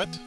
What?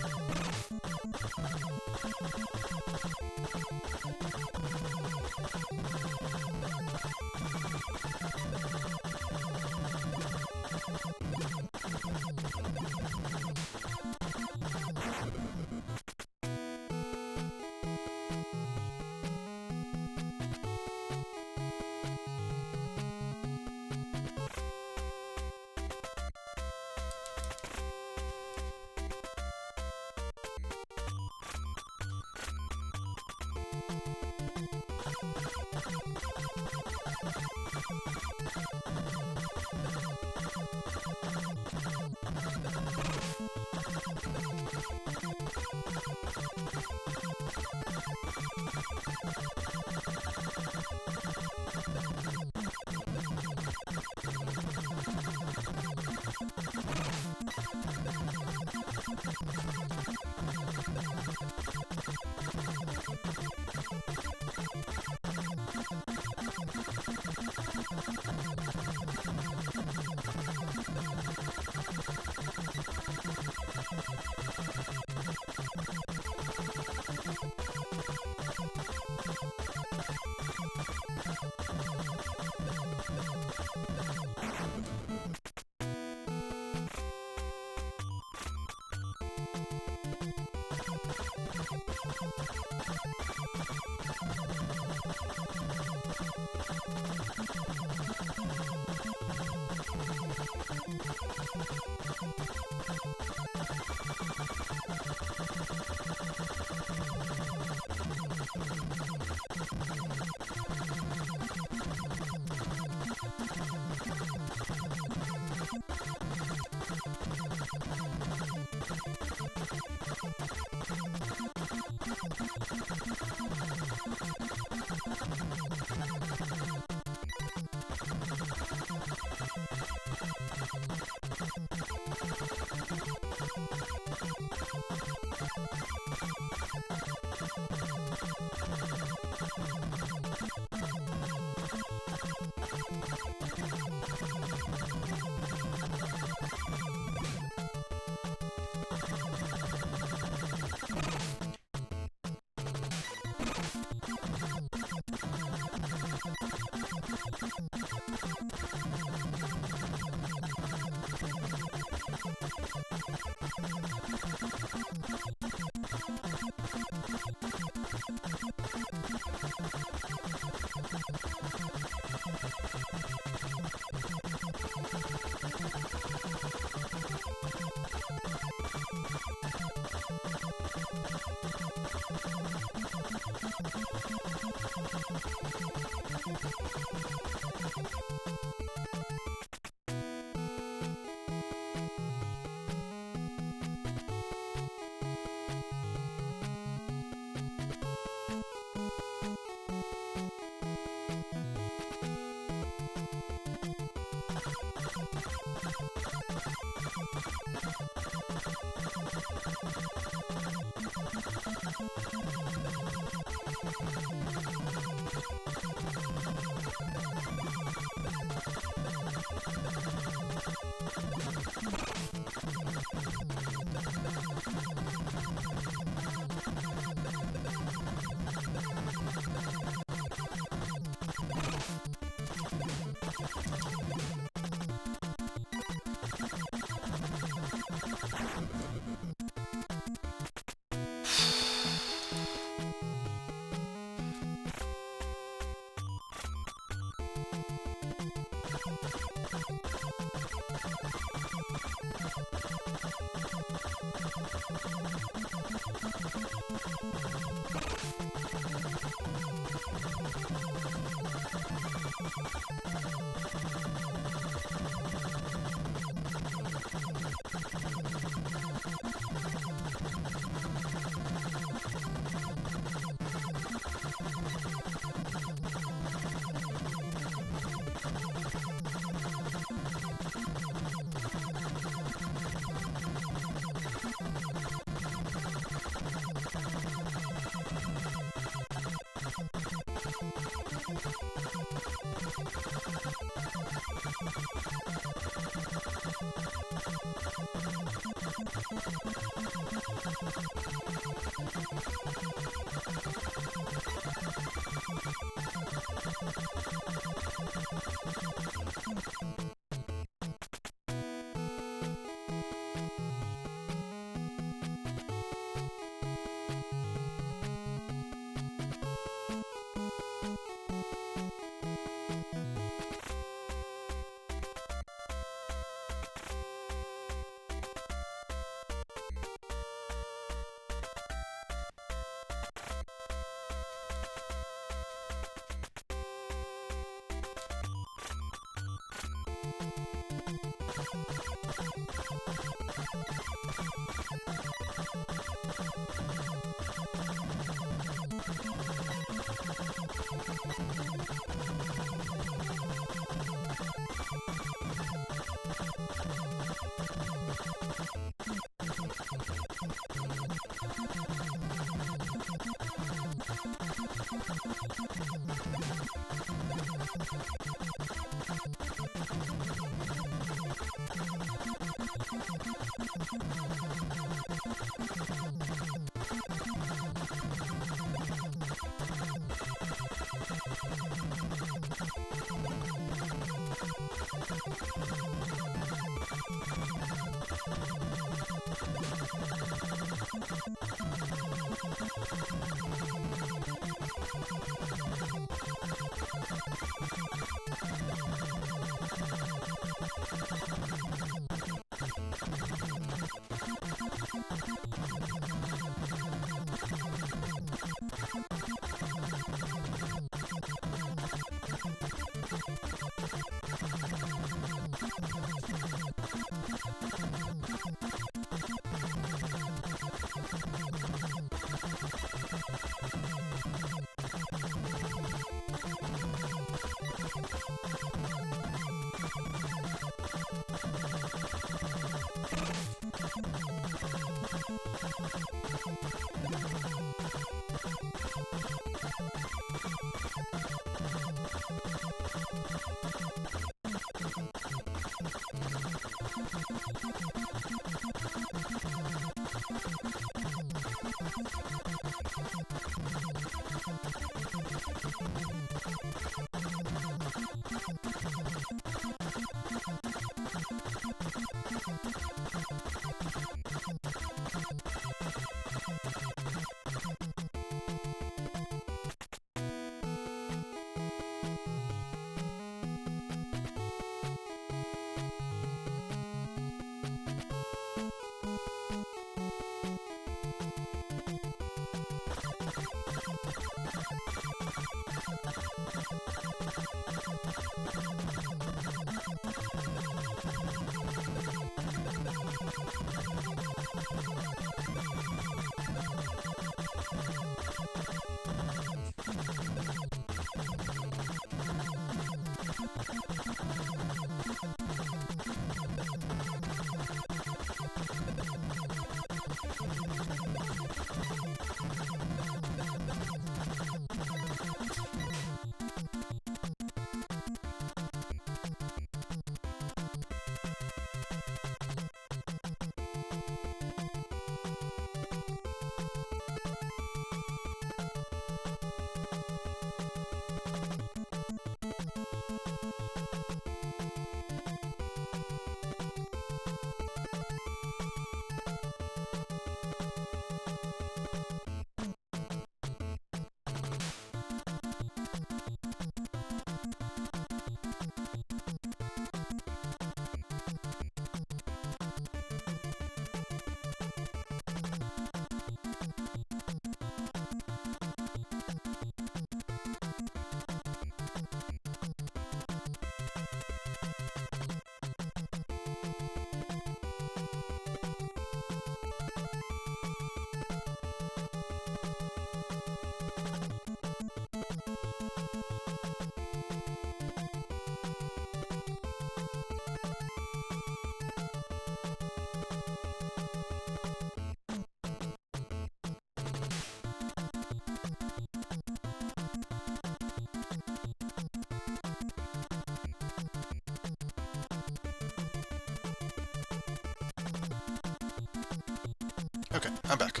Okay, I'm back.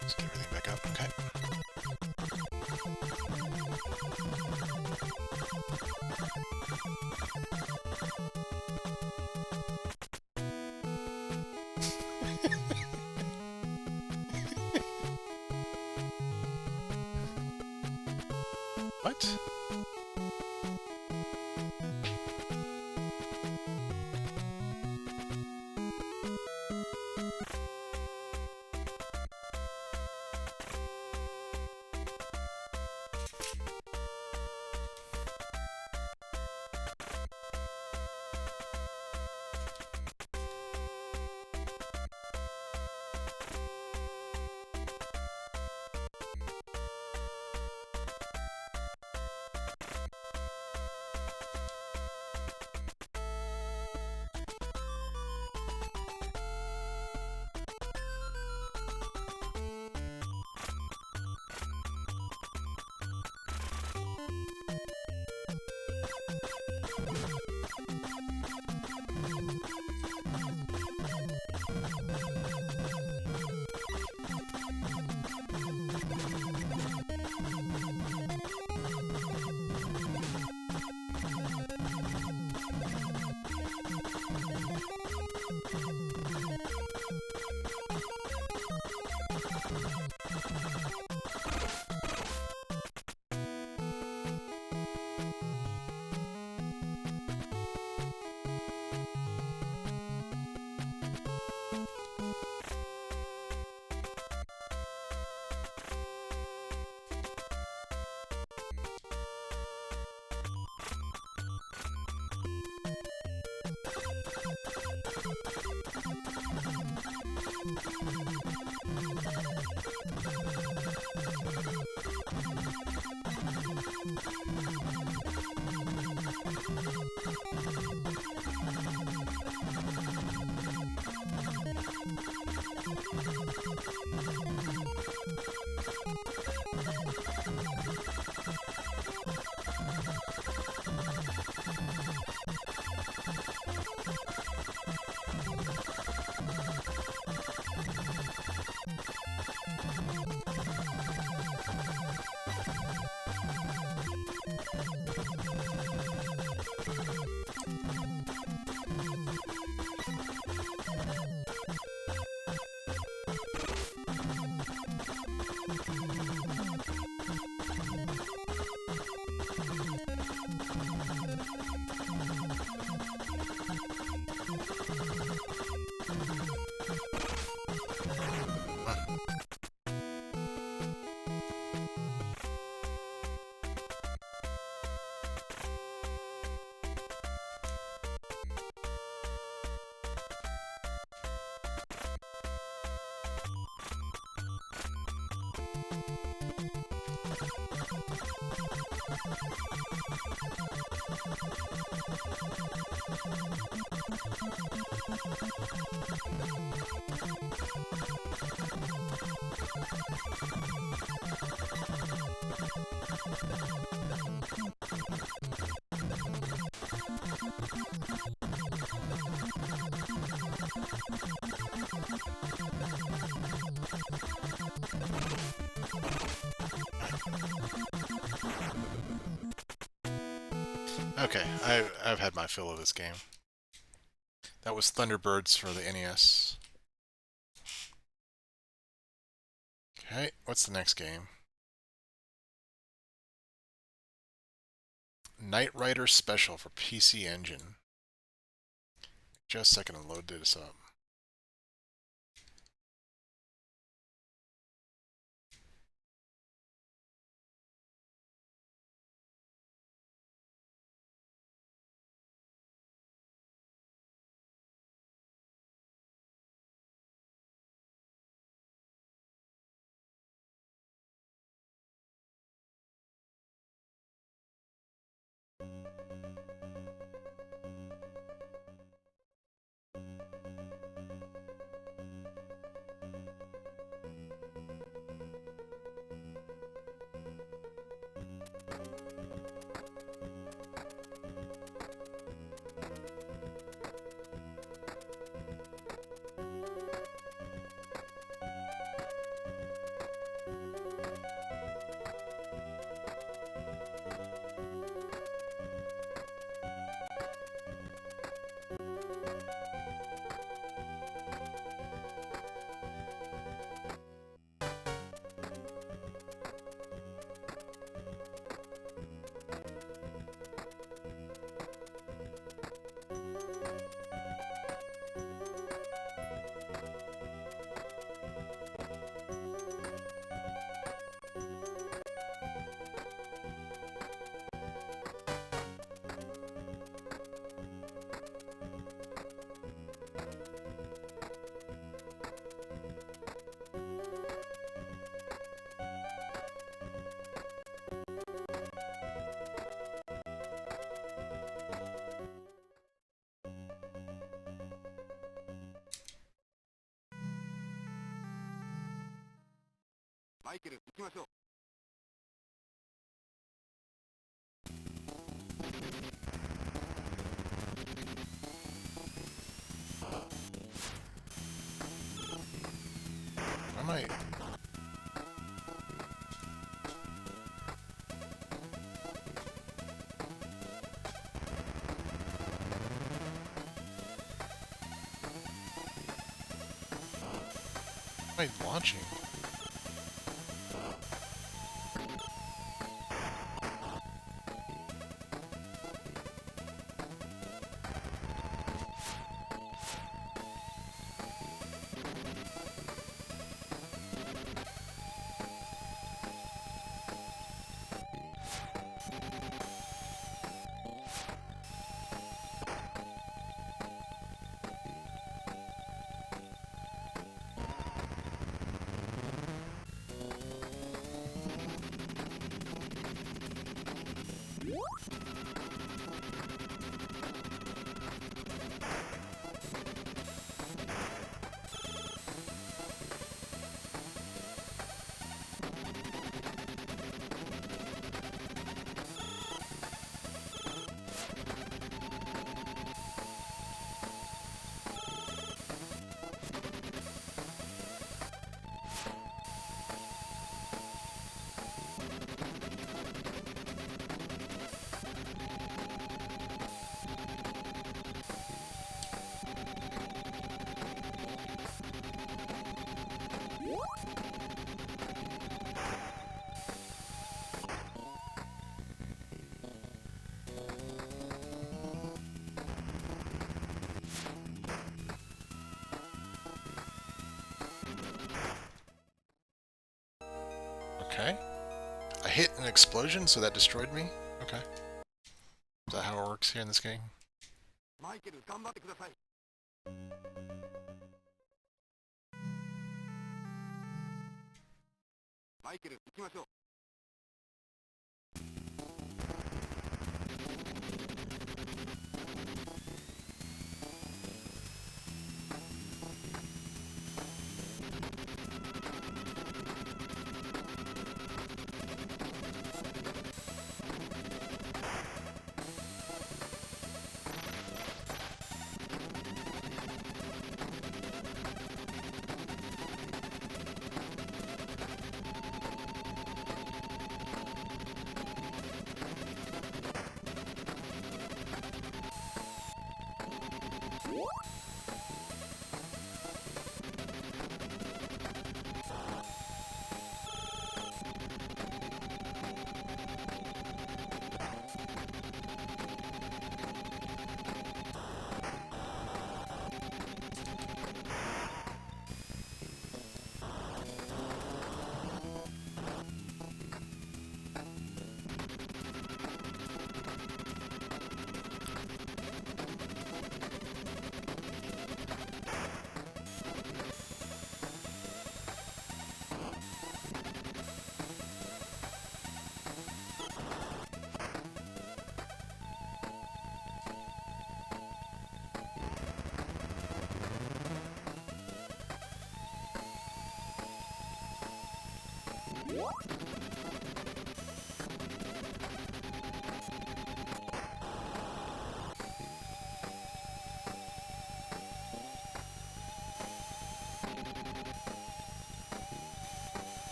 Let's get everything back up. Okay. What? Okay, I've had my fill of this game. That was Thunderbirds for the NES. Okay, what's the next game? Knight Rider Special for PC Engine. Just a second to load this up. I might. Am I launching? Okay. I hit an explosion, so that destroyed me? Okay. Is that how it works here in this game?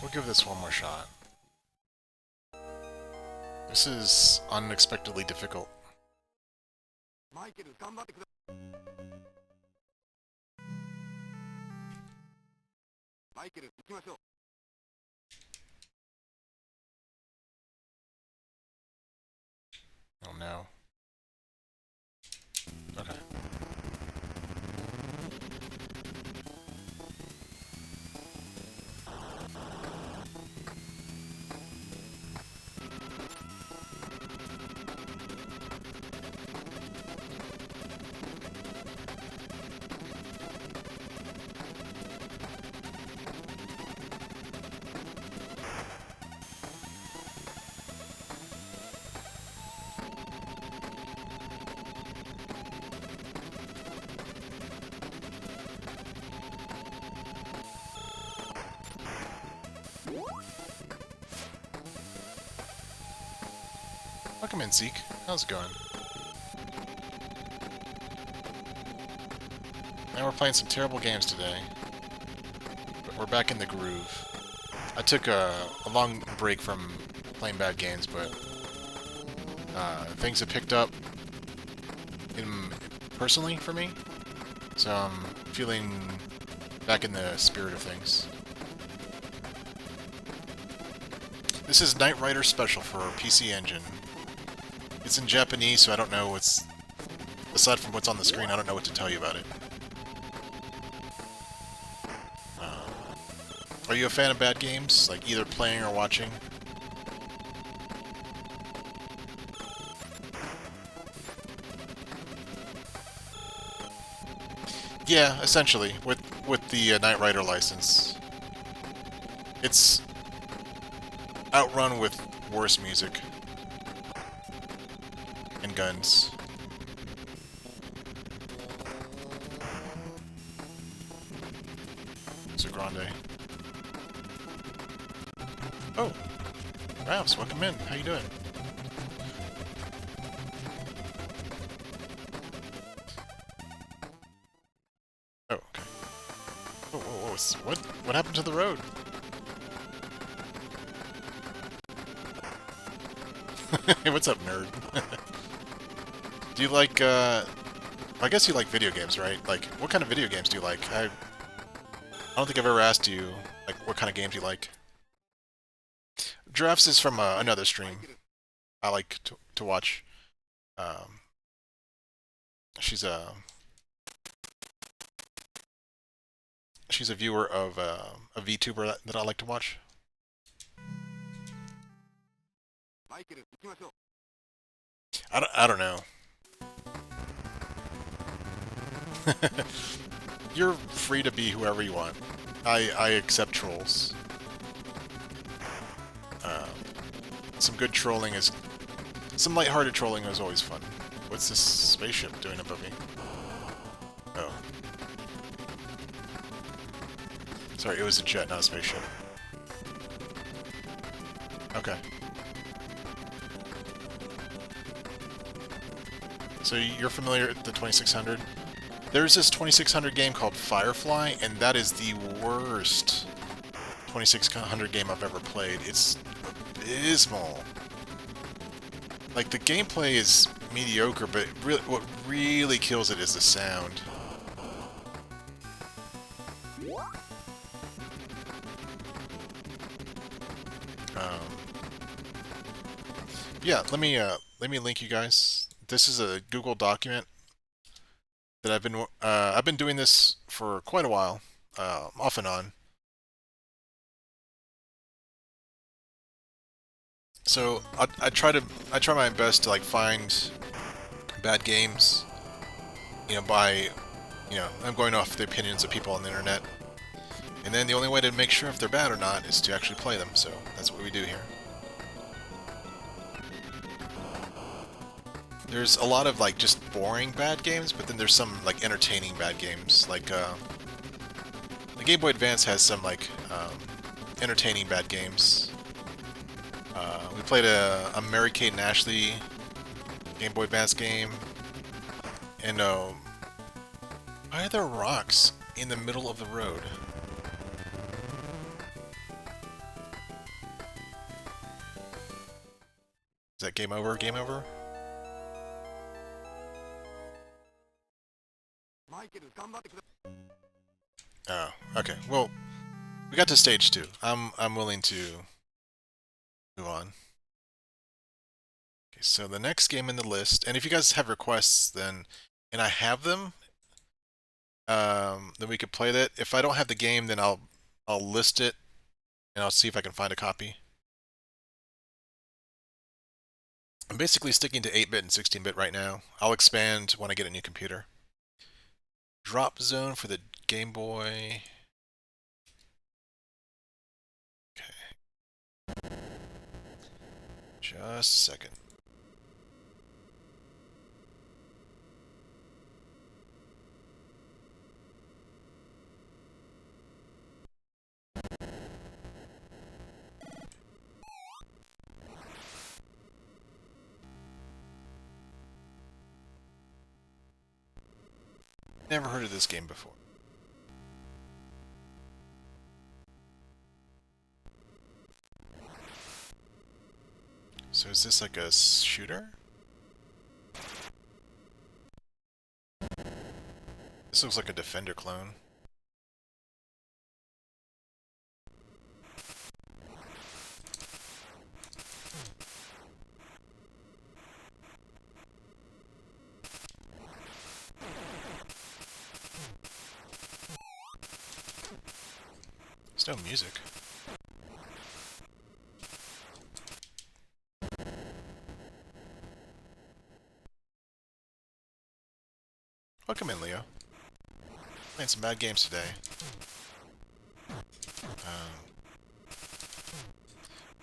We'll give this one more shot. This is unexpectedly difficult. Oh no. Okay. Welcome in, Zeke. How's it going? Man, we're playing some terrible games today. But we're back in the groove. I took a long break from playing bad games, but things have picked up. personally for me. So I'm feeling back in the spirit of things. This is Knight Rider Special for PC Engine. It's in Japanese, so I don't know what's... Aside from what's on the screen, I don't know what to tell you about it. Are you a fan of bad games? Like either playing or watching? Yeah, essentially, with the Knight Rider license. It's outrun with worse music. And guns. So Grande. Oh! Ralphs, welcome in. How you doing? Oh, okay. Whoa, whoa, whoa. What happened to the road? Hey, what's up, nerd? Do you like, I guess you like video games, right? Like, what kind of video games do you like? I don't think I've ever asked you, like, what kind of games you like. Giraffes is from another stream I like to watch. Um, she's a viewer of a VTuber that I like to watch. I don't know. You're free to be whoever you want. I accept trolls. Some good trolling is... Some lighthearted trolling is always fun. What's this spaceship doing above me? Oh. Sorry, it was a jet, not a spaceship. Okay. So you're familiar with the 2600? There's this 2600 game called Firefly, and that is the worst 2600 game I've ever played. It's abysmal. Like, the gameplay is mediocre, but what really kills it is the sound. Yeah, let me link you guys. This is a Google document that I've been doing this for quite a while, off and on. So I try my best to like find bad games, I'm going off the opinions of people on the internet, and then the only way to make sure if they're bad or not is to actually play them. So that's what we do here. There's a lot of like just boring bad games, but then there's some like entertaining bad games. Like the Game Boy Advance has some like entertaining bad games. We played a Mary-Kate and Ashley Game Boy Advance game, and why are there rocks in the middle of the road? Is that game over? Game over? Oh, okay. Well, we got to stage 2. I'm willing to move on. Okay, so the next game in the list, and if you guys have requests, then and I have them, then we could play that. If I don't have the game, then I'll list it, and I'll see if I can find a copy. I'm basically sticking to 8-bit and 16-bit right now. I'll expand when I get a new computer. Drop Zone for the Game Boy. Okay. Just a second. Never heard of this game before. So is this like a shooter? This looks like a Defender clone. There's no music. Welcome in, Leo. Playing some bad games today.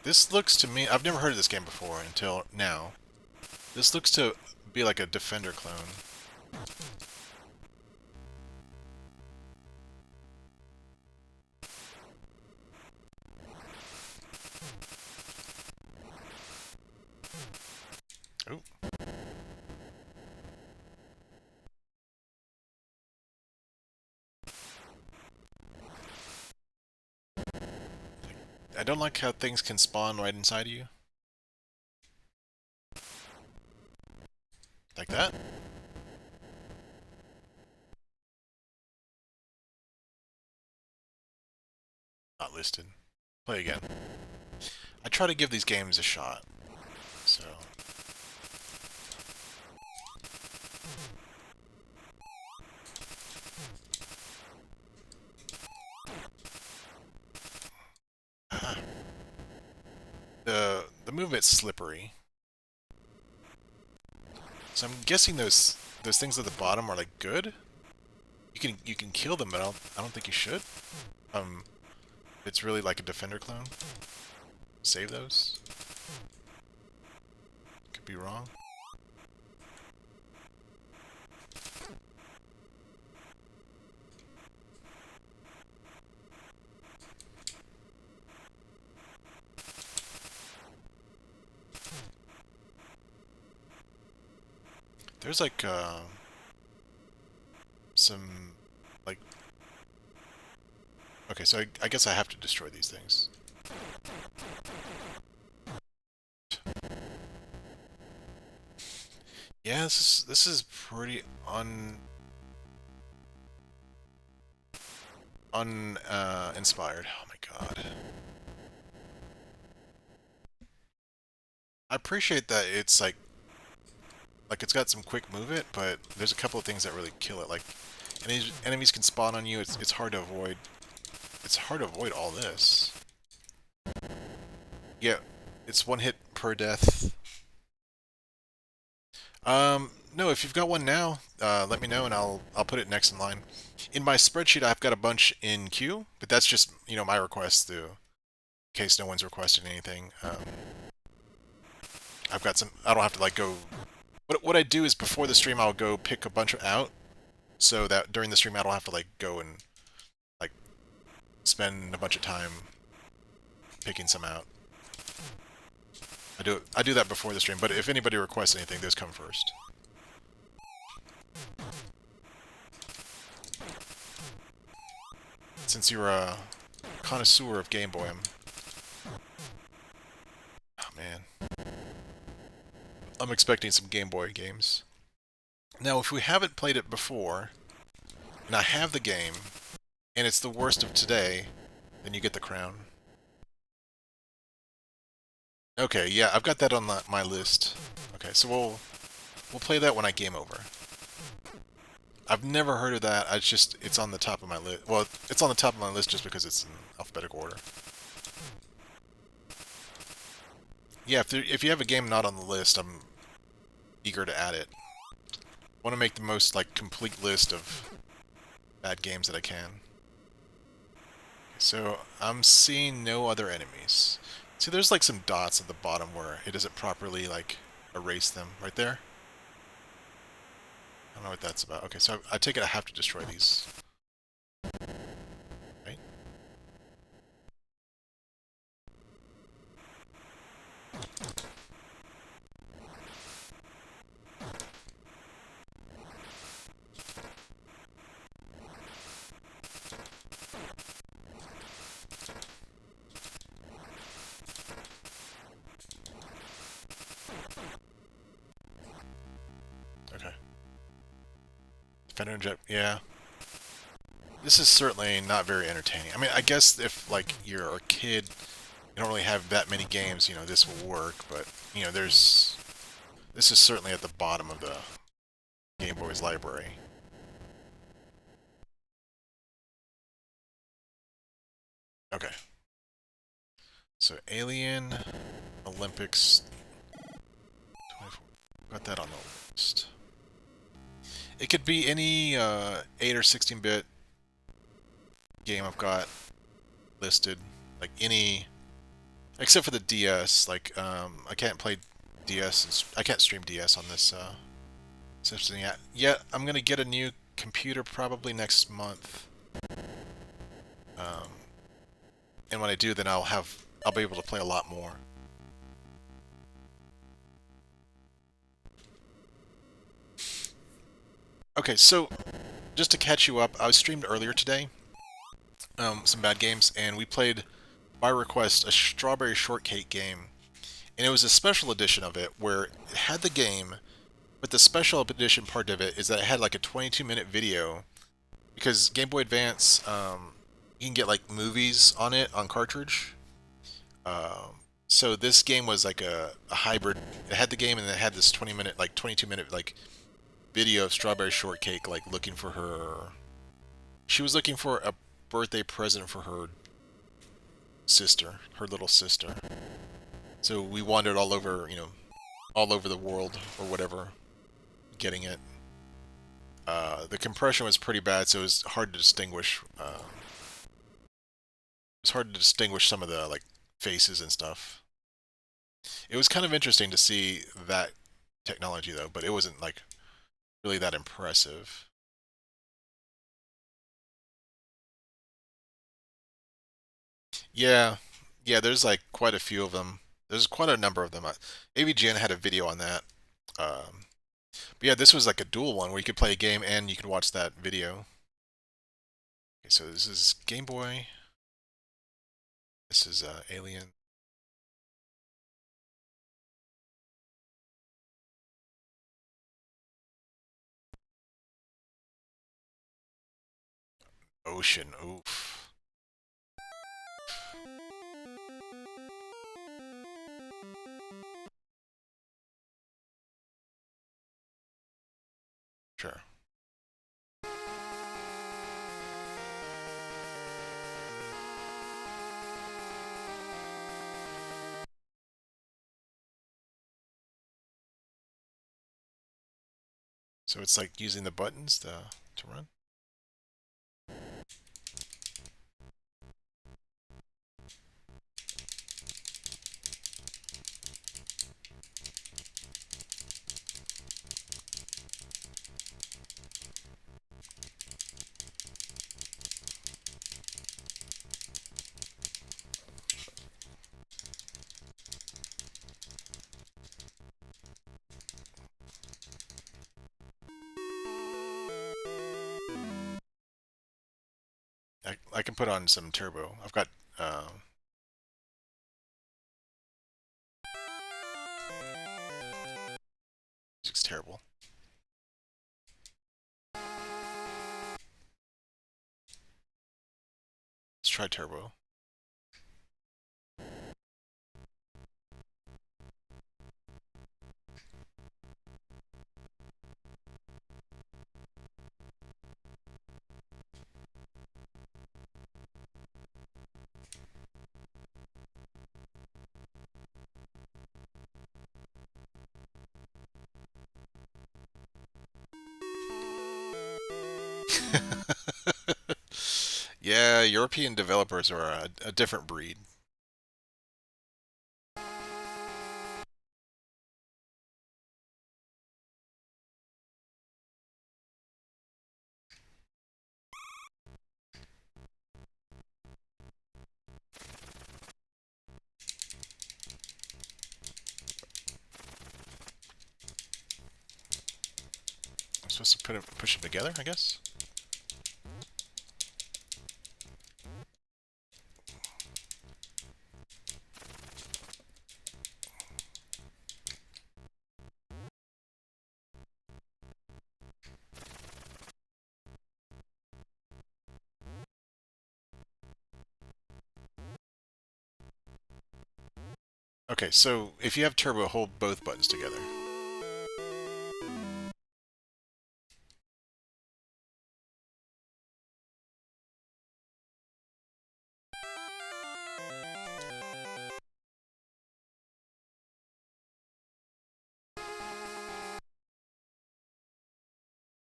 This looks to me... I've never heard of this game before until now. This looks to be like a Defender clone. Ooh. I don't like how things can spawn right inside of you. Like that? Not listed. Play again. I try to give these games a shot, so... The movement's slippery. So I'm guessing those things at the bottom are like good? You can kill them, but I don't think you should. It's really like a Defender clone. Save those. Could be wrong. There's like some like... Okay, so I guess I have to destroy these things. Yeah, this is pretty inspired. Oh my god. I appreciate that it's like it's got some quick movement, but there's a couple of things that really kill it. Like enemies can spawn on you. It's hard to avoid. It's hard to avoid all this. Yeah, it's one hit per death. No, if you've got one now, let me know and I'll put it next in line. In my spreadsheet, I've got a bunch in queue, but that's just, you know, my request in case no one's requested anything. I've got some... I don't have to, like, go... What I do is before the stream, I'll go pick a bunch out, so that during the stream, I don't have to, like, go and, like, spend a bunch of time picking some out. I do that before the stream, but if anybody requests anything, those come first. Since you're a connoisseur of Game Boy, oh man, I'm expecting some Game Boy games. Now, if we haven't played it before, and I have the game, and it's the worst of today, then you get the crown. Okay, yeah, I've got that on my list. Okay, so we'll play that when I game over. I've never heard of that. It's on the top of my list. Well, it's on the top of my list just because it's in alphabetical order. Yeah, if you have a game not on the list, I'm eager to add it. I want to make the most like complete list of bad games that I can. So I'm seeing no other enemies. See, there's like some dots at the bottom where it doesn't properly like erase them. Right there. I don't know what that's about. Okay, so I take it I have to destroy these. Right? Okay. Defender inject, yeah. This is certainly not very entertaining. I mean, I guess if like you're a kid, you don't really have that many games, this will work. But there's this is certainly at the bottom of the Game Boy's library. Okay, so Alien Olympics 24. Got that on the list. It could be any 8 or 16-bit game I've got listed, like any, except for the DS. Like I can't play DS. I can't stream DS on this system yet. Yet I'm gonna get a new computer probably next month. Um, and when I do, then I'll be able to play a lot more. Okay, so just to catch you up, I was streamed earlier today, some bad games, and we played by request a strawberry shortcake game, and it was a special edition of it where it had the game, but the special edition part of it is that it had like a 22-minute video, because Game Boy Advance, you can get like movies on it on cartridge. So this game was like a hybrid. It had the game and it had this 20-minute, like 22-minute, like video of Strawberry Shortcake, like looking for her. She was looking for a birthday present for her sister, her little sister. So we wandered all over, all over the world or whatever, getting it. The compression was pretty bad, so it was hard to distinguish. It was hard to distinguish some of the like faces and stuff. It was kind of interesting to see that technology though, but it wasn't like really that impressive. Yeah, yeah. There's like quite a few of them. There's quite a number of them. AVGN had a video on that. But yeah, this was like a dual one where you could play a game and you could watch that video. Okay, so this is Game Boy. This is Alien Ocean. Oof. Sure. So it's like using the buttons to run. I can put on some turbo. I've got music's terrible. Let's try turbo. Yeah, European developers are a different breed. I'm supposed to push them together, I guess. Okay, so if you have turbo, hold both buttons together.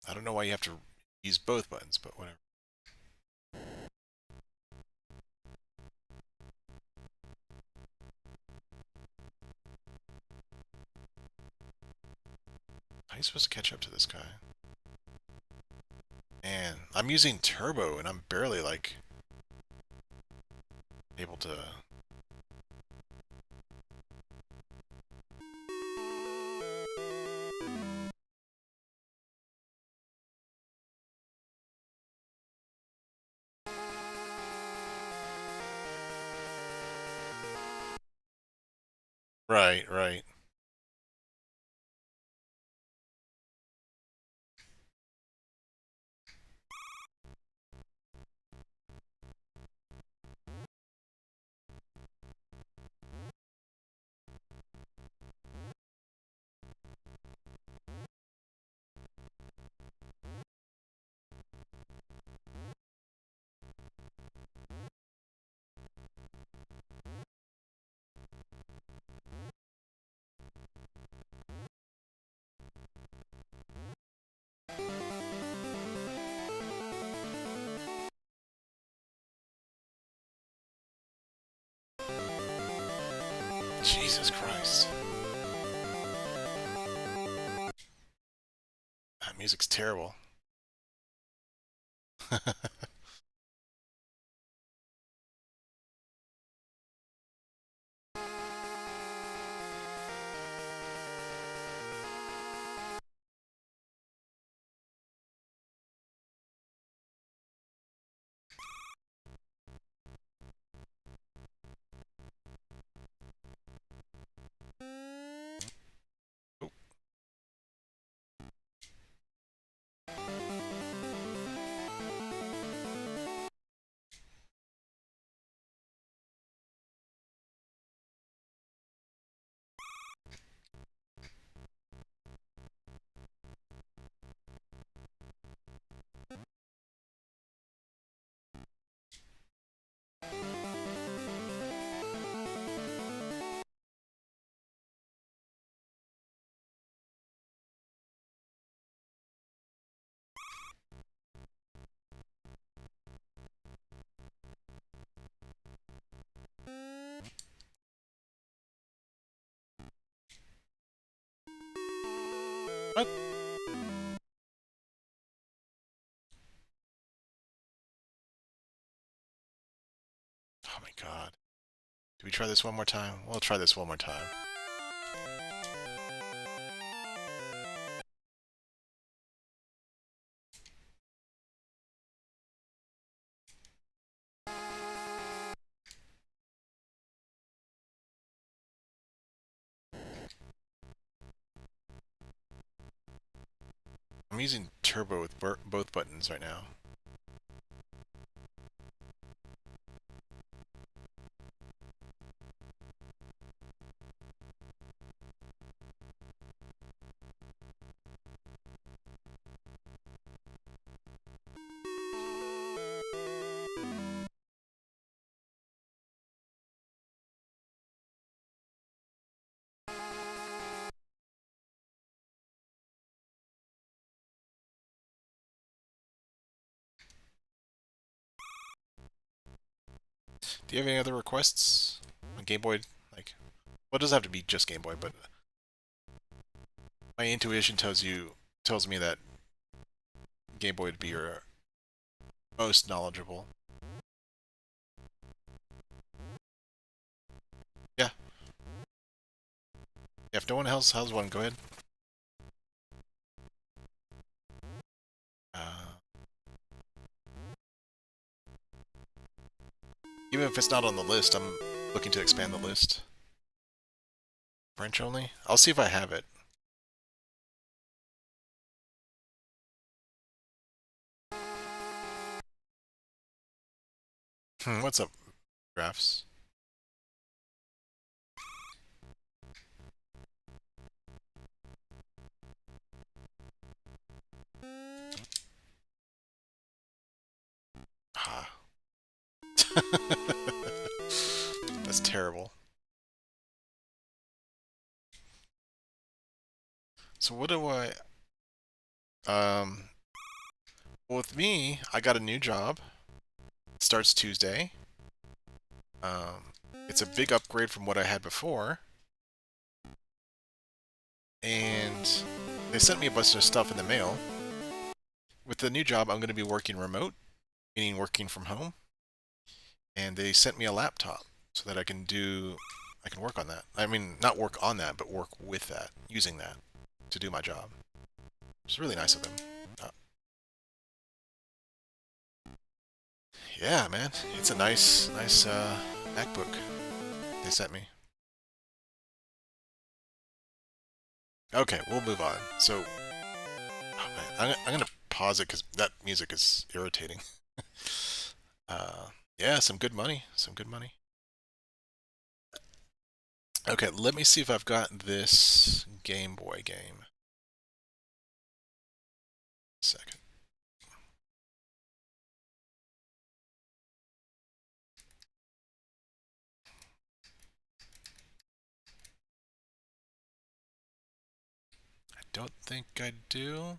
I don't know why you have to use both buttons, but whatever. How are you supposed to catch up to this guy? Man, I'm using turbo and I'm barely, like, able to... Right, right. Jesus Christ. That music's terrible. Oh, what? Oh my god. Do we try this one more time? We'll try this one more time. I'm using turbo with both buttons right now. Do you have any other requests on Game Boy? Like, well, it doesn't have to be just Game Boy, but my intuition tells me that Game Boy would be your most knowledgeable. Yeah. If no one else has one, go ahead. Uh, Even if it's not on the list, I'm looking to expand the list. French only? I'll see if I have it. What's up, graphs? That's terrible. So what do I... Um, well, with me, I got a new job. It starts Tuesday. Um, it's a big upgrade from what I had before. And they sent me a bunch of stuff in the mail. With the new job, I'm going to be working remote, meaning working from home. And they sent me a laptop so that I can work on that. I mean, not work on that, but work with that, using that to do my job. It's really nice of them. Uh, yeah, man, it's a nice MacBook they sent me. Okay, we'll move on. So, oh man, I'm gonna pause it because that music is irritating. Yeah, some good money, some good money. Okay, let me see if I've got this Game Boy game. Second. I don't think I do.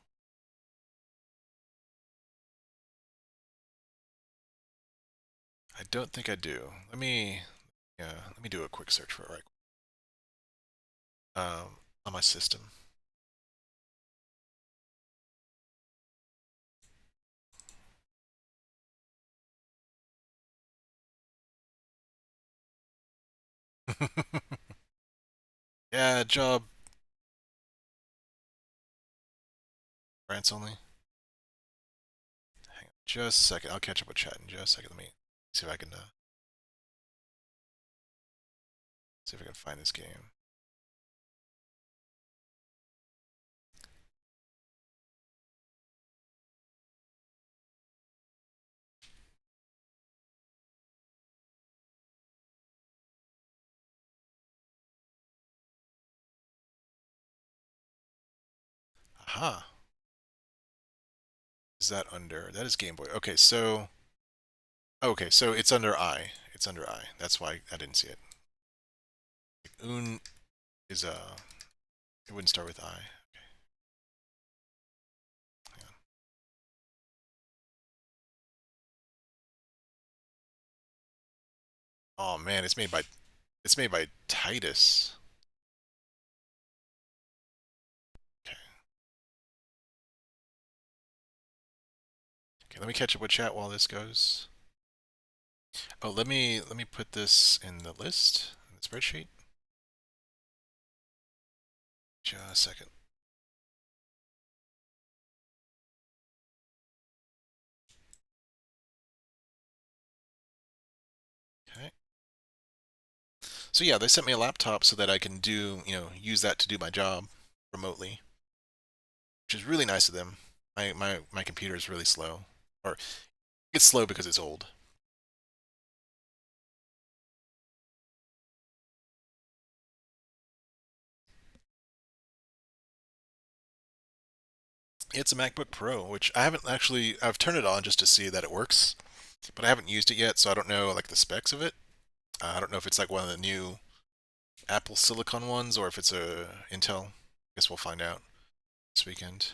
I don't think I do. Let me do a quick search for it right on my system. Yeah, job. France only. Hang on just a second. I'll catch up with chat in just a second. Let me see if I can see if I can find this game. Aha. Is that under? That is Game Boy. Okay, so it's under I. It's under I. That's why I didn't see it. Un is it wouldn't start with I. Okay. Oh man, it's made by Titus. Okay. Okay, let me catch up with chat while this goes. Oh, let me put this in the list, in the spreadsheet. Just a second. Okay. So yeah, they sent me a laptop so that I can use that to do my job remotely, which is really nice of them. My computer is really slow, or it's slow because it's old. It's a MacBook Pro, which I've turned it on just to see that it works, but I haven't used it yet, so I don't know like the specs of it. I don't know if it's like one of the new Apple Silicon ones or if it's a Intel. I guess we'll find out this weekend.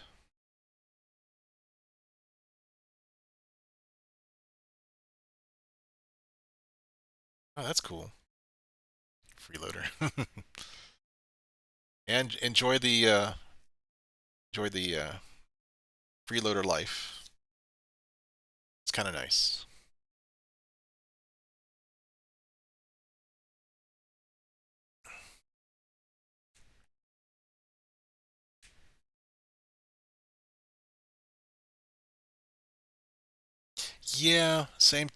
Oh, that's cool. Freeloader. And enjoy the freeloader life. It's kind of nice. Yeah, same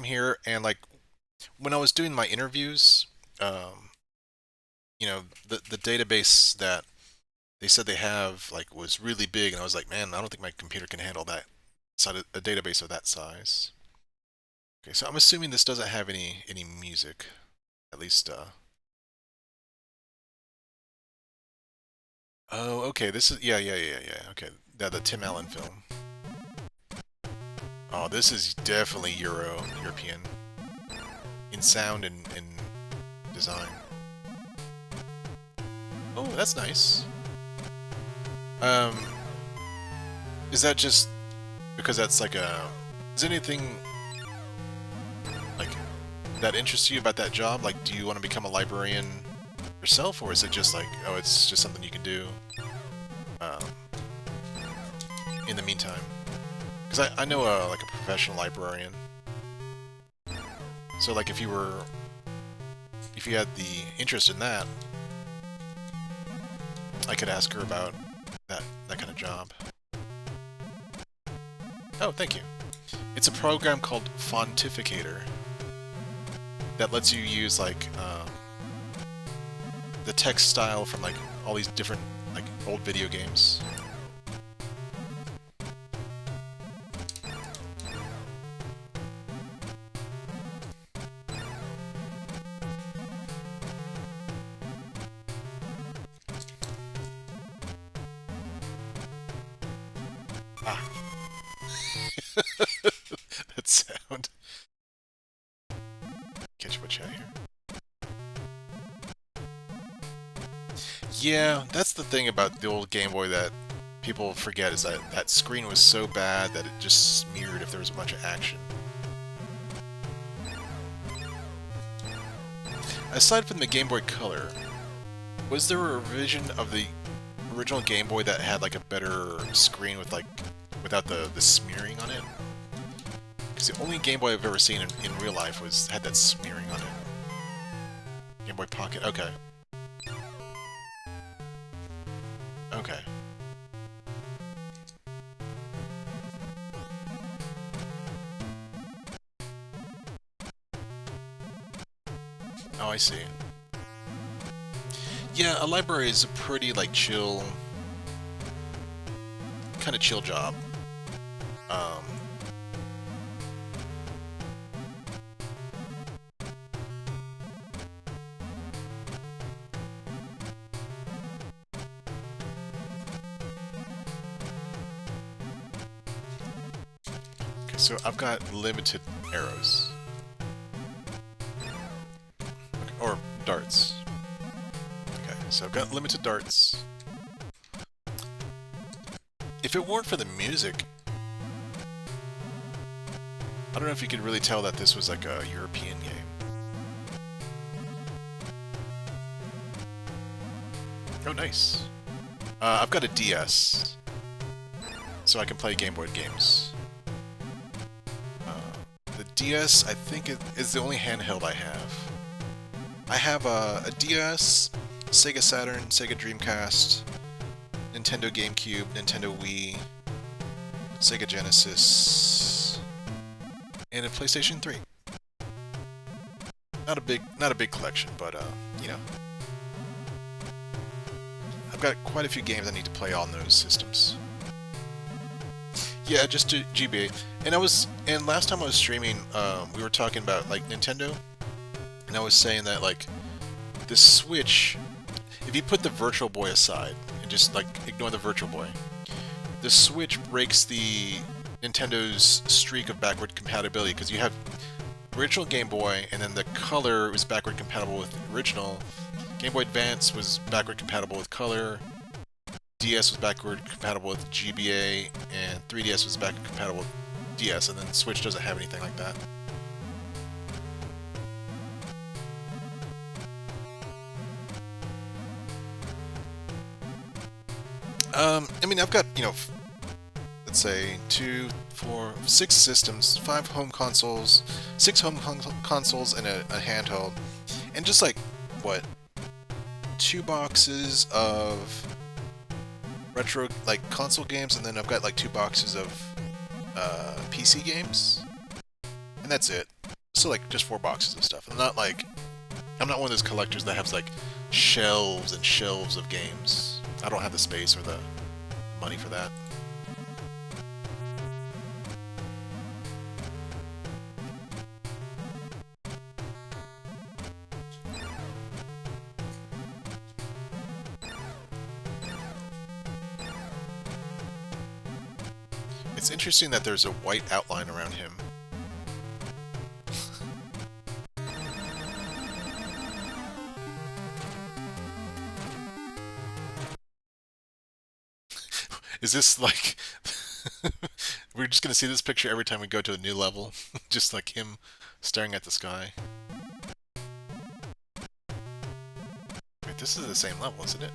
here. And like when I was doing my interviews, um, the database that they said they have like was really big, and I was like, man, I don't think my computer can handle that a database of that size. Okay, so I'm assuming this doesn't have any music, at least. Oh, okay. This is yeah. Okay, the Tim Allen film. Oh, this is definitely European. in sound and in design. Oh, that's nice. Is that just because that's like a... Is there anything like that interests you about that job? Like, do you want to become a librarian yourself, or is it just like, oh, it's just something you can do in the meantime? Because I know like a professional librarian. So like if you had the interest in that, I could ask her about that kind of job. Oh, thank you. It's a program called Fontificator that lets you use like the text style from like all these different like old video games. Ah. That sound. Catch what chat here. Yeah, that's the thing about the old Game Boy that people forget, is that that screen was so bad that it just smeared if there was a bunch of action. Aside from the Game Boy Color, was there a revision of the original Game Boy that had like a better screen with like without the smearing on it? Because the only Game Boy I've ever seen in real life had that smearing on it. Game Boy Pocket, okay. Okay. Oh, I see. Yeah, a library is a pretty, like, chill... kind of chill job. Okay, so I've got limited arrows. Okay, or darts. Okay, so I've got limited darts. If it weren't for the music, I don't know if you could really tell that this was like a European game. Oh, nice. I've got a DS, so I can play Game Boy games. The DS, I think, is the only handheld I have. I have a DS, Sega Saturn, Sega Dreamcast, Nintendo GameCube, Nintendo Wii, Sega Genesis, and a PlayStation 3. Not a big collection, but you know, I've got quite a few games I need to play on those systems. Yeah, just to GBA. And last time I was streaming, we were talking about like Nintendo, and I was saying that like the Switch, if you put the Virtual Boy aside and just like ignore the Virtual Boy, the Switch breaks the Nintendo's streak of backward compatibility, because you have original Game Boy, and then the Color was backward compatible with the original. Game Boy Advance was backward compatible with Color. DS was backward compatible with GBA, and 3DS was backward compatible with DS, and then Switch doesn't have anything like that. I mean, I've got, you know, let's say 2, 4, 6 systems, 5 home consoles, 6 home consoles, and a handheld, and just like, what, 2 boxes of retro, like, console games, and then I've got like 2 boxes of PC games, and that's it. So like just 4 boxes of stuff. I'm not one of those collectors that has like shelves and shelves of games. I don't have the space or the money for that. It's interesting that there's a white outline around him. Is this like we're just gonna see this picture every time we go to a new level? Just like him staring at the sky. Wait, this is the same level, isn't it?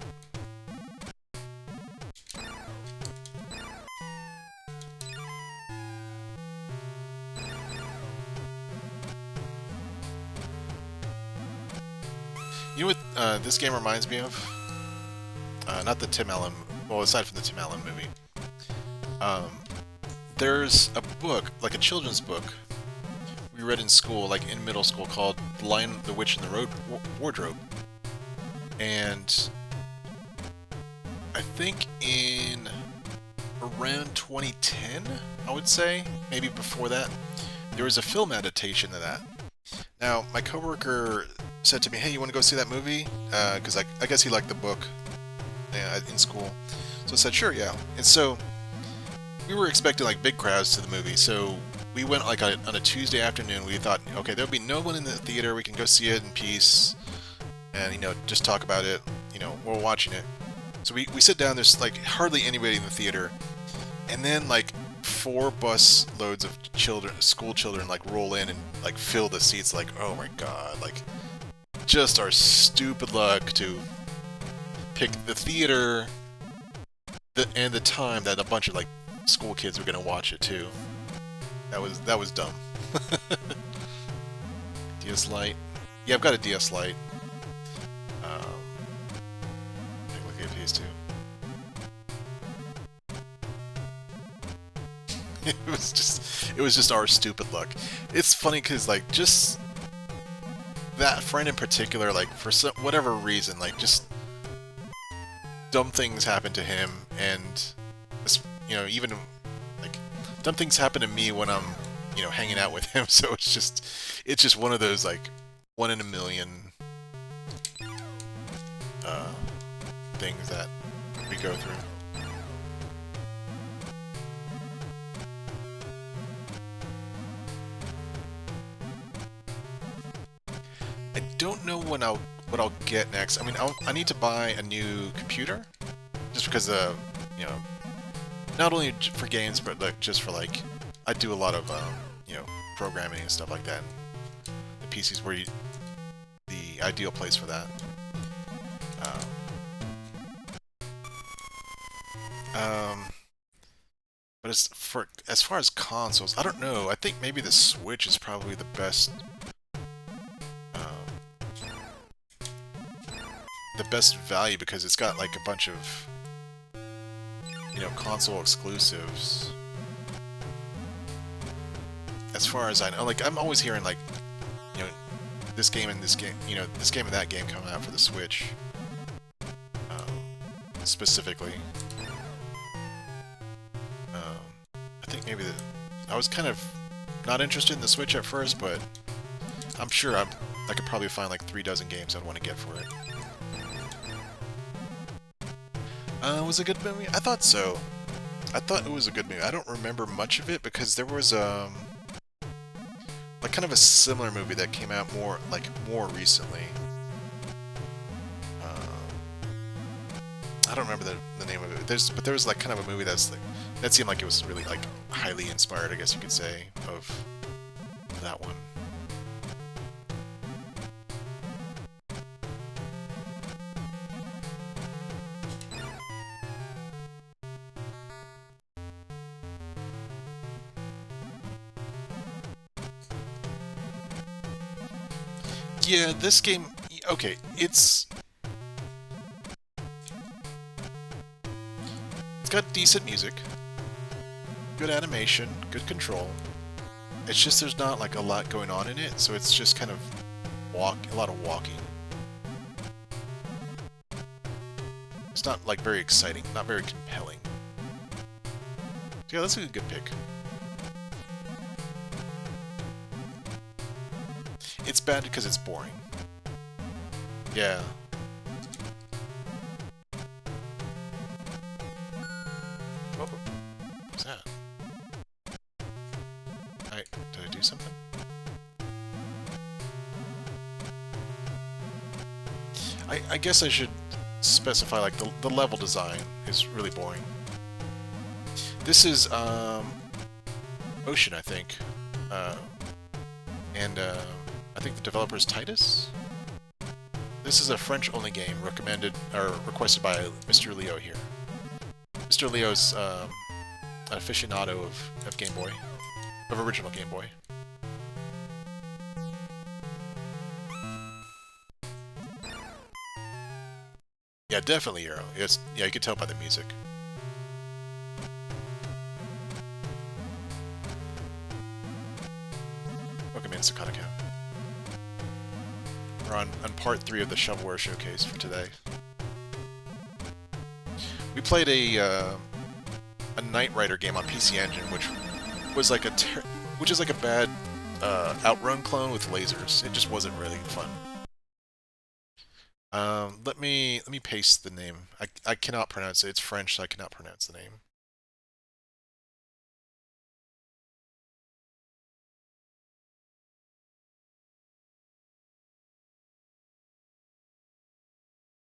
You know what this game reminds me of? Not the Tim Allen... Well, aside from the Tim Allen movie. There's a book, like a children's book, we read in school, like in middle school, called The Lion, the Witch, and the Wardrobe. And I think in around 2010, I would say, maybe before that, there was a film adaptation of that. Now, my coworker said to me, "Hey, you want to go see that movie?" Because I guess he liked the book in school. So I said, "Sure, yeah." And so we were expecting like big crowds to the movie. So we went like on a Tuesday afternoon. We thought, okay, there'll be no one in the theater. We can go see it in peace, and just talk about it. We're watching it. So we sit down. There's like hardly anybody in the theater, and then like 4 bus loads of school children, like roll in and like fill the seats. Like, oh my god, like just our stupid luck to pick the theater and the time that a bunch of like school kids were gonna watch it too. That was dumb. DS Lite. Yeah, I've got a DS Lite. I think we'll give these two. It was just our stupid luck. It's funny because like just that friend in particular, like for whatever reason, like just dumb things happen to him, and even like dumb things happen to me when I'm hanging out with him. So it's just one of those like 1 in a million things that we go through. I don't know what I'll get next. I mean, I need to buy a new computer, just because not only for games, but like just for like I do a lot of programming and stuff like that. And the PC's where the ideal place for that. But as far as consoles, I don't know. I think maybe the Switch is probably the best. The best value because it's got like a bunch of console exclusives. As far as I know, like I'm always hearing like this game and this game, this game and that game coming out for the Switch, specifically. I think maybe I was kind of not interested in the Switch at first, but I'm sure I could probably find like 3 dozen games I'd want to get for it. Was it a good movie? I thought so. I thought it was a good movie. I don't remember much of it because there was like kind of a similar movie that came out more recently. I don't remember the name of it. But there was like kind of a movie that seemed like it was really like highly inspired, I guess you could say, of that one. Yeah, this game, okay, it's got decent music, good animation, good control. It's just there's not like a lot going on in it, so it's just kind of a lot of walking. It's not like very exciting, not very compelling. So yeah, that's a good pick. It's bad because it's boring. Yeah. What was that? Did I do something? I guess I should specify, like, the level design is really boring. This is Ocean, I think, and I think the developer is Titus. This is a French-only game recommended or requested by Mr. Leo here. Mr. Leo's an aficionado of Game Boy, of original Game Boy. Yeah, definitely Euro. It's, yeah, you can tell by the music. Welcome in, Sakataka. We're on part 3 of the Shovelware showcase for today. We played a Knight Rider game on PC Engine, which was like a bad Outrun clone with lasers. It just wasn't really fun. Let me paste the name. I cannot pronounce it. It's French, so I cannot pronounce the name.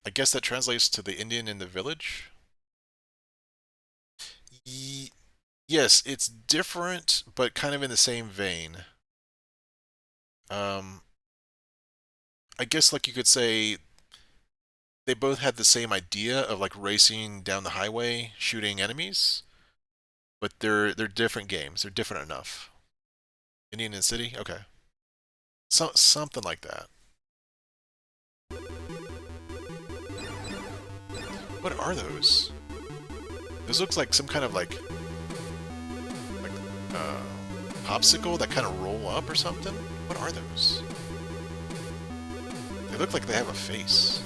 I guess that translates to the Indian in the village. Yes, it's different, but kind of in the same vein. I guess like you could say they both had the same idea of like racing down the highway, shooting enemies, but they're different games. They're different enough. Indian in the City? Okay. Something like that. What are those? Those looks like some kind of like popsicle that kind of roll up or something? What are those? They look like they have a face.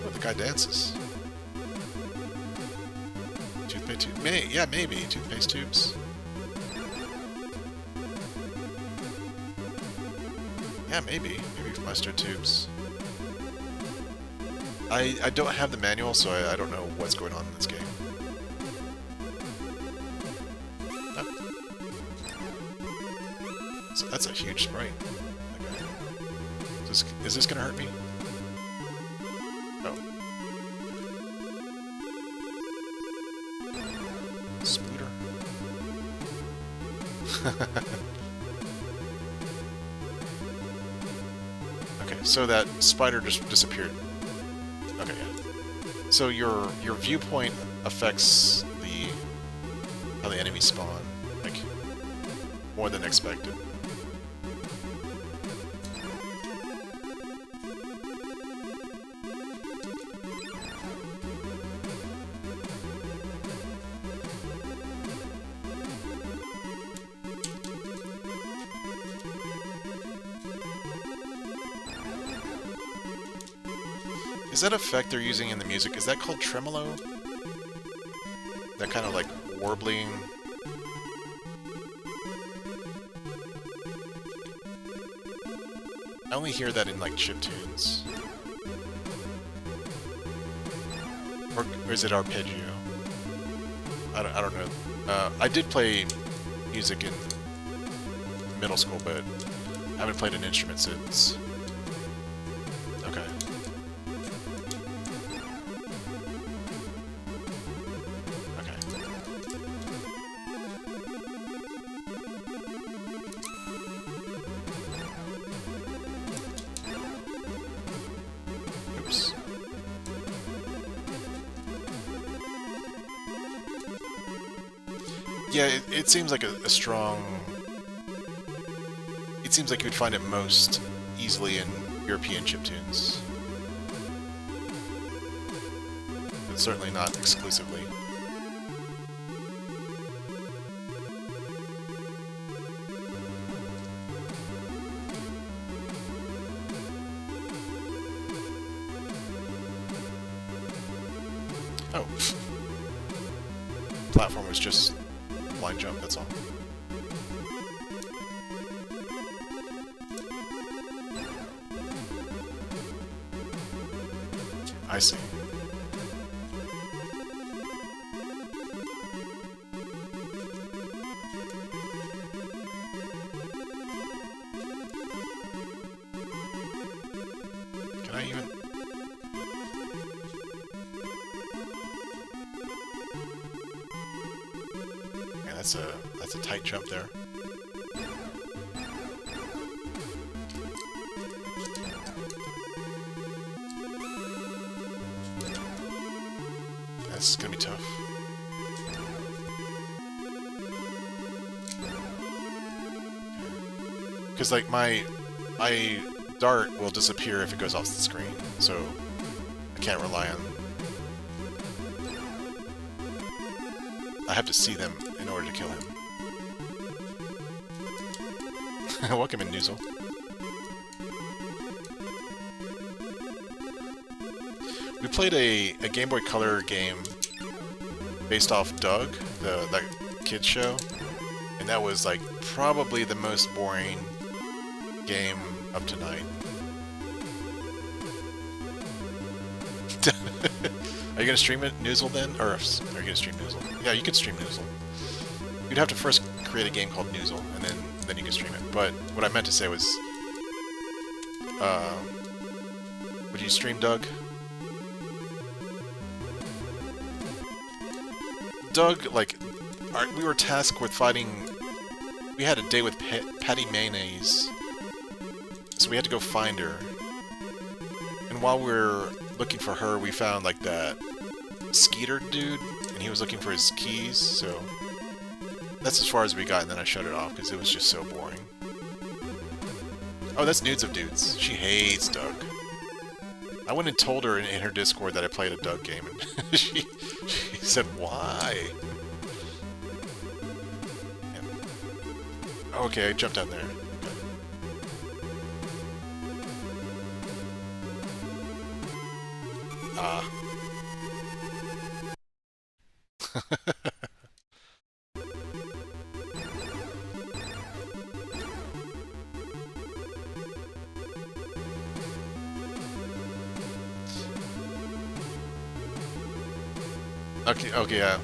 Oh, the guy dances. Toothpaste tube? Yeah, maybe. Toothpaste tubes. Yeah, maybe. Maybe mustard tubes. I don't have the manual, so I don't know what's going on in this game. So that's a huge sprite. Okay. Is this gonna hurt me? Oh. Spooter. Okay, so that spider just disappeared. Okay, yeah. So your viewpoint affects how the enemies spawn, like more than expected. Is that effect they're using in the music, is that called tremolo? That kind of like warbling? I only hear that in like chiptunes. Or is it arpeggio? I don't know. I did play music in middle school, but I haven't played an instrument since. Okay. Yeah, it seems like a strong... It seems like you'd find it most easily in European chiptunes. But certainly not exclusively. Oh. Platform was just blind jump, that's all. I see. Can I even... that's a tight jump there. That's gonna be tough. Because like my dart will disappear if it goes off the screen, so I can't rely on. I have to see them in order to kill him. Welcome in, Noozle. We played a Game Boy Color game based off Doug, that kids show, and that was like probably the most boring game up to tonight. Are you gonna stream it, Noozle, then? Or are you gonna stream Noozle? Yeah, you could stream Noozle. You'd have to first create a game called Noozle, and then you can stream it. But what I meant to say was, would you stream Doug? Doug, like, we were tasked with fighting. We had a day with Patty Mayonnaise, so we had to go find her. And while we were looking for her, we found like that Skeeter dude, and he was looking for his keys. So that's as far as we got, and then I shut it off because it was just so boring. Oh, that's Nudes of Dudes. She hates Doug. I went and told her in her Discord that I played a Doug game, and she said, "Why?" Yeah. Okay, I jumped down there. Ah. Okay, yeah.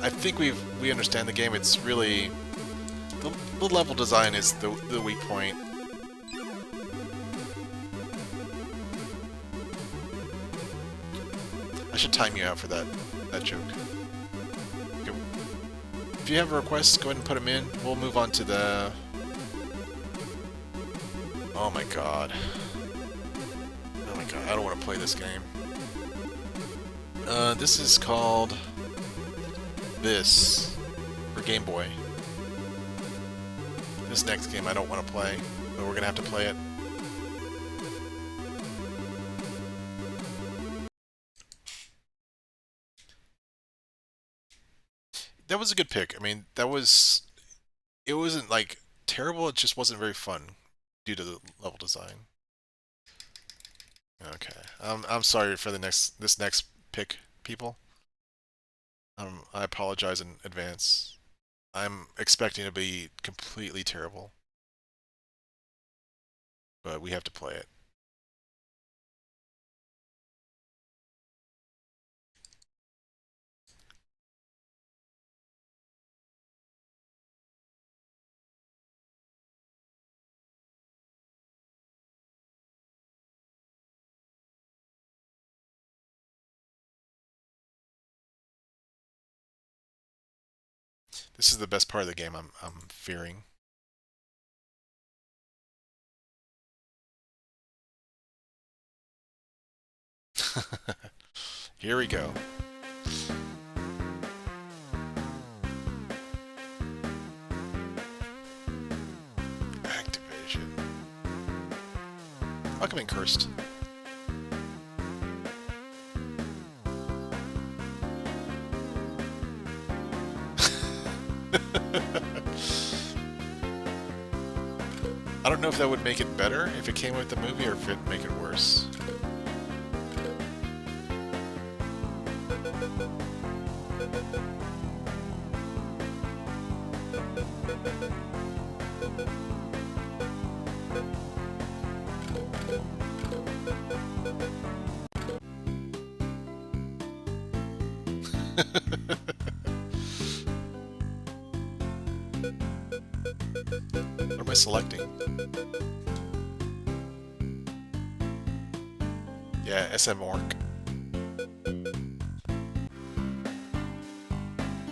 I think we understand the game. It's really the level design is the weak point. I should time you out for that joke. Okay. If you have requests, go ahead and put them in. We'll move on to the. Oh my god. Oh my god, I don't want to play this game. This is called This for Game Boy. This next game I don't want to play, but we're gonna have to play it. That was a good pick. I mean, it wasn't like terrible, it just wasn't very fun due to the level design. Okay. I'm sorry for this next pick, people. I apologize in advance. I'm expecting to be completely terrible. But we have to play it. This is the best part of the game I'm fearing. Here we go. Activision. I'll come in cursed. I don't know if that would make it better if it came with the movie or if it'd make it worse. What am I selecting? Yeah, SM Orc.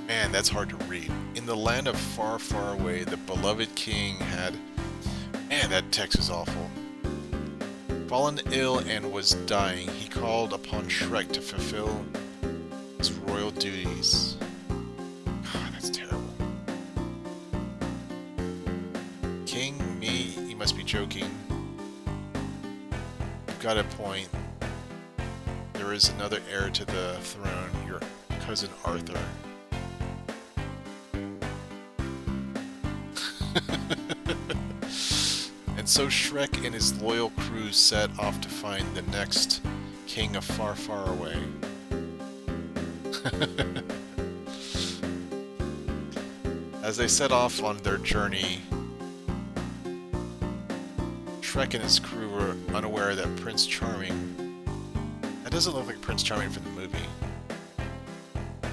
Man, Man, that's hard to read. In the land of far, far away, the beloved king had... Man, that text is awful. Fallen ill and was dying, he called upon Shrek to fulfill his royal duties. God, that's terrible. King, me, you must be joking. You've got a point. There is another heir to the throne, your cousin Arthur. And so Shrek and his loyal crew set off to find the next king of far, far away. As they set off on their journey, Shrek and his crew were unaware that Prince Charming... That doesn't look like Prince Charming from the movie.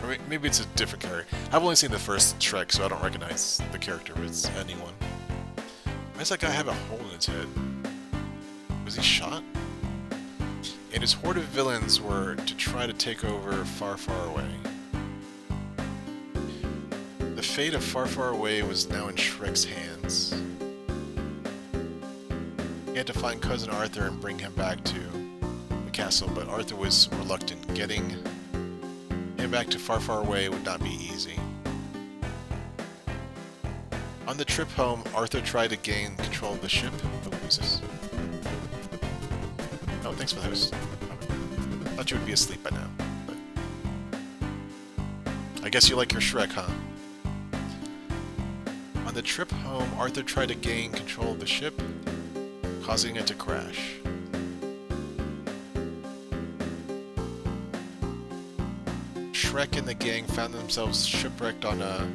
Or maybe it's a different character. I've only seen the first Shrek, so I don't recognize the character if it's anyone. Why does that guy have a hole in his head? Was he shot? And his horde of villains were to try to take over Far, Far Away. The fate of Far, Far Away was now in Shrek's hands. He had to find Cousin Arthur and bring him back to the castle, but Arthur was reluctant. Getting him back to Far, Far Away would not be easy. On the trip home, Arthur tried to gain control of the ship. Oh, who's this? Oh, thanks for the host. Thought you would be asleep by now, but... I guess you like your Shrek, huh? On the trip home, Arthur tried to gain control of the ship, causing it to crash. Shrek and the gang found themselves shipwrecked on a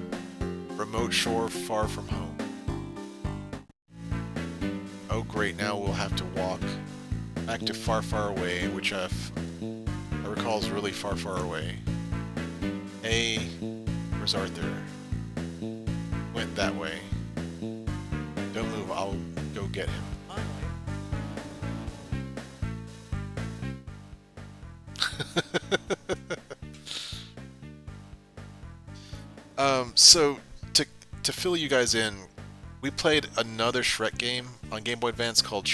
remote shore far from home. Oh great, now we'll have to walk back to Far, Far Away, which I recall is really far, far away. Hey, where's Arthur? Went that way. Don't move, I'll go get him. So to fill you guys in, we played another Shrek game on Game Boy Advance called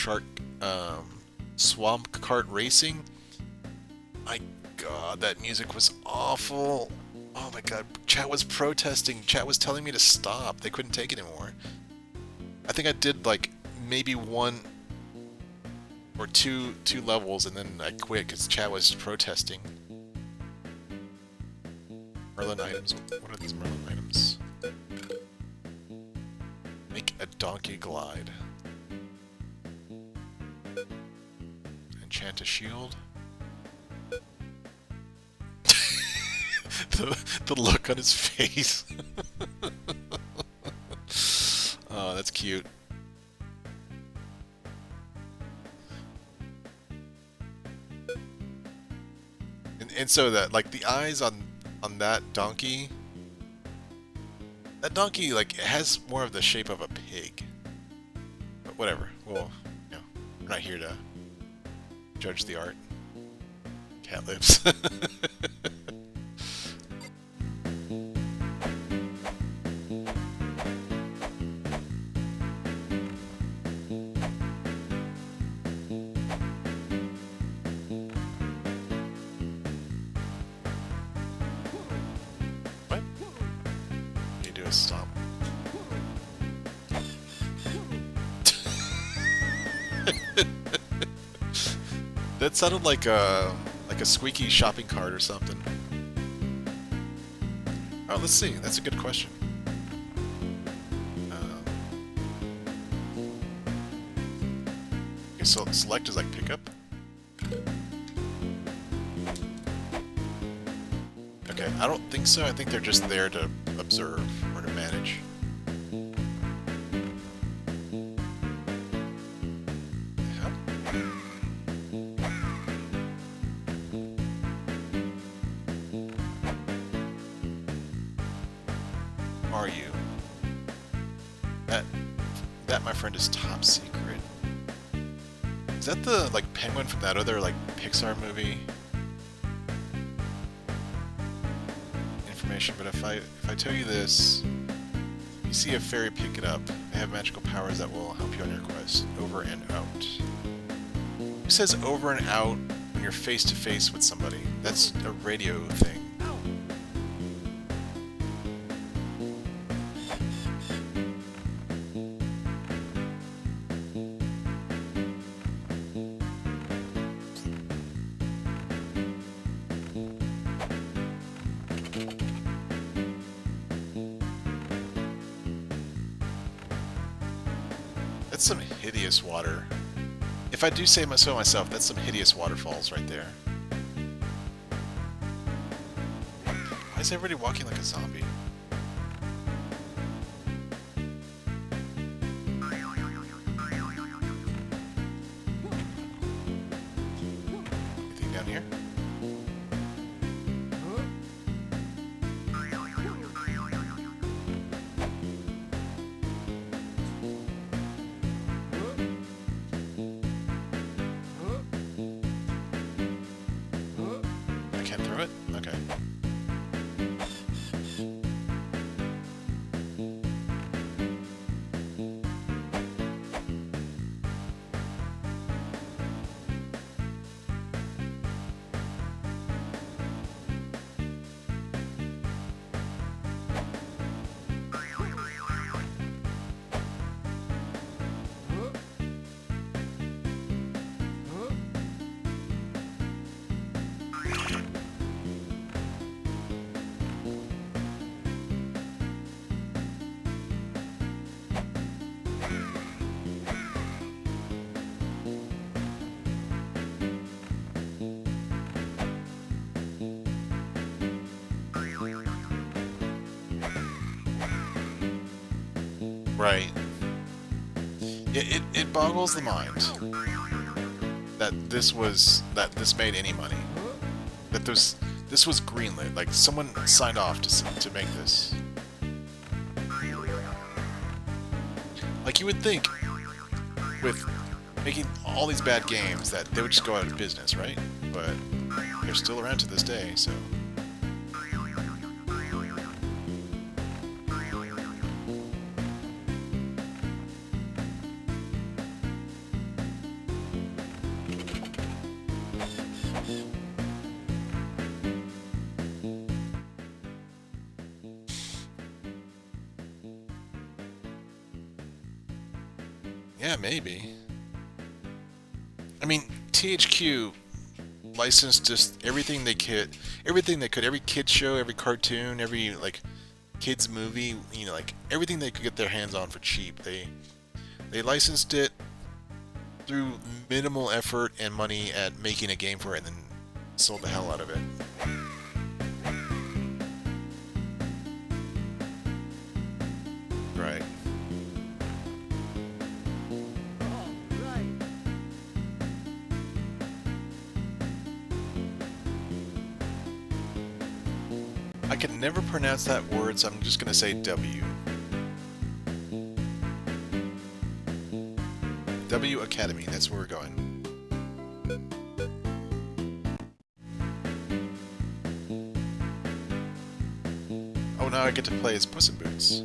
Swamp Kart Racing. My god, that music was awful. Oh my god, chat was protesting. Chat was telling me to stop. They couldn't take it anymore. I think I did like maybe one or two levels and then I quit because chat was protesting. Merlin items. What are these Merlin items? Make a donkey glide. Enchant a shield. the look on his face. Oh, that's cute. And so that, like, the eyes on that donkey, like, it has more of the shape of a pig. But whatever. Well, you know, we're not here to judge the art. Cat lips. Stop. That sounded like a squeaky shopping cart or something. Oh, let's see. That's a good question. Okay, so select is like pickup. Okay, I don't think so. I think they're just there to observe or to manage. Are you? That, my friend, is top secret. Is that the, like, penguin from that other, like, Pixar movie? information, but if I tell you this, you see a fairy pick it up. They have magical powers that will help you on your quest. Over and out. Who says over and out when you're face to face with somebody? That's a radio thing. That's some hideous water. If I do say so myself, that's some hideous waterfalls right there. Why is everybody walking like a zombie? Anything down here? Okay. Right. It boggles the mind that this made any money. That this was greenlit. Like someone signed off to make this. Like you would think with making all these bad games that they would just go out of business, right? But they're still around to this day, so. Yeah, maybe. I mean, THQ licensed just everything they could, every kid show, every cartoon, every like kids movie, you know, like everything they could get their hands on for cheap. They licensed it through minimal effort and money at making a game for it, and then sold the hell out of it. Right. I can never pronounce that word, so I'm just going to say W. W Academy, that's where we're going. Oh, now I get to play as Puss in Boots.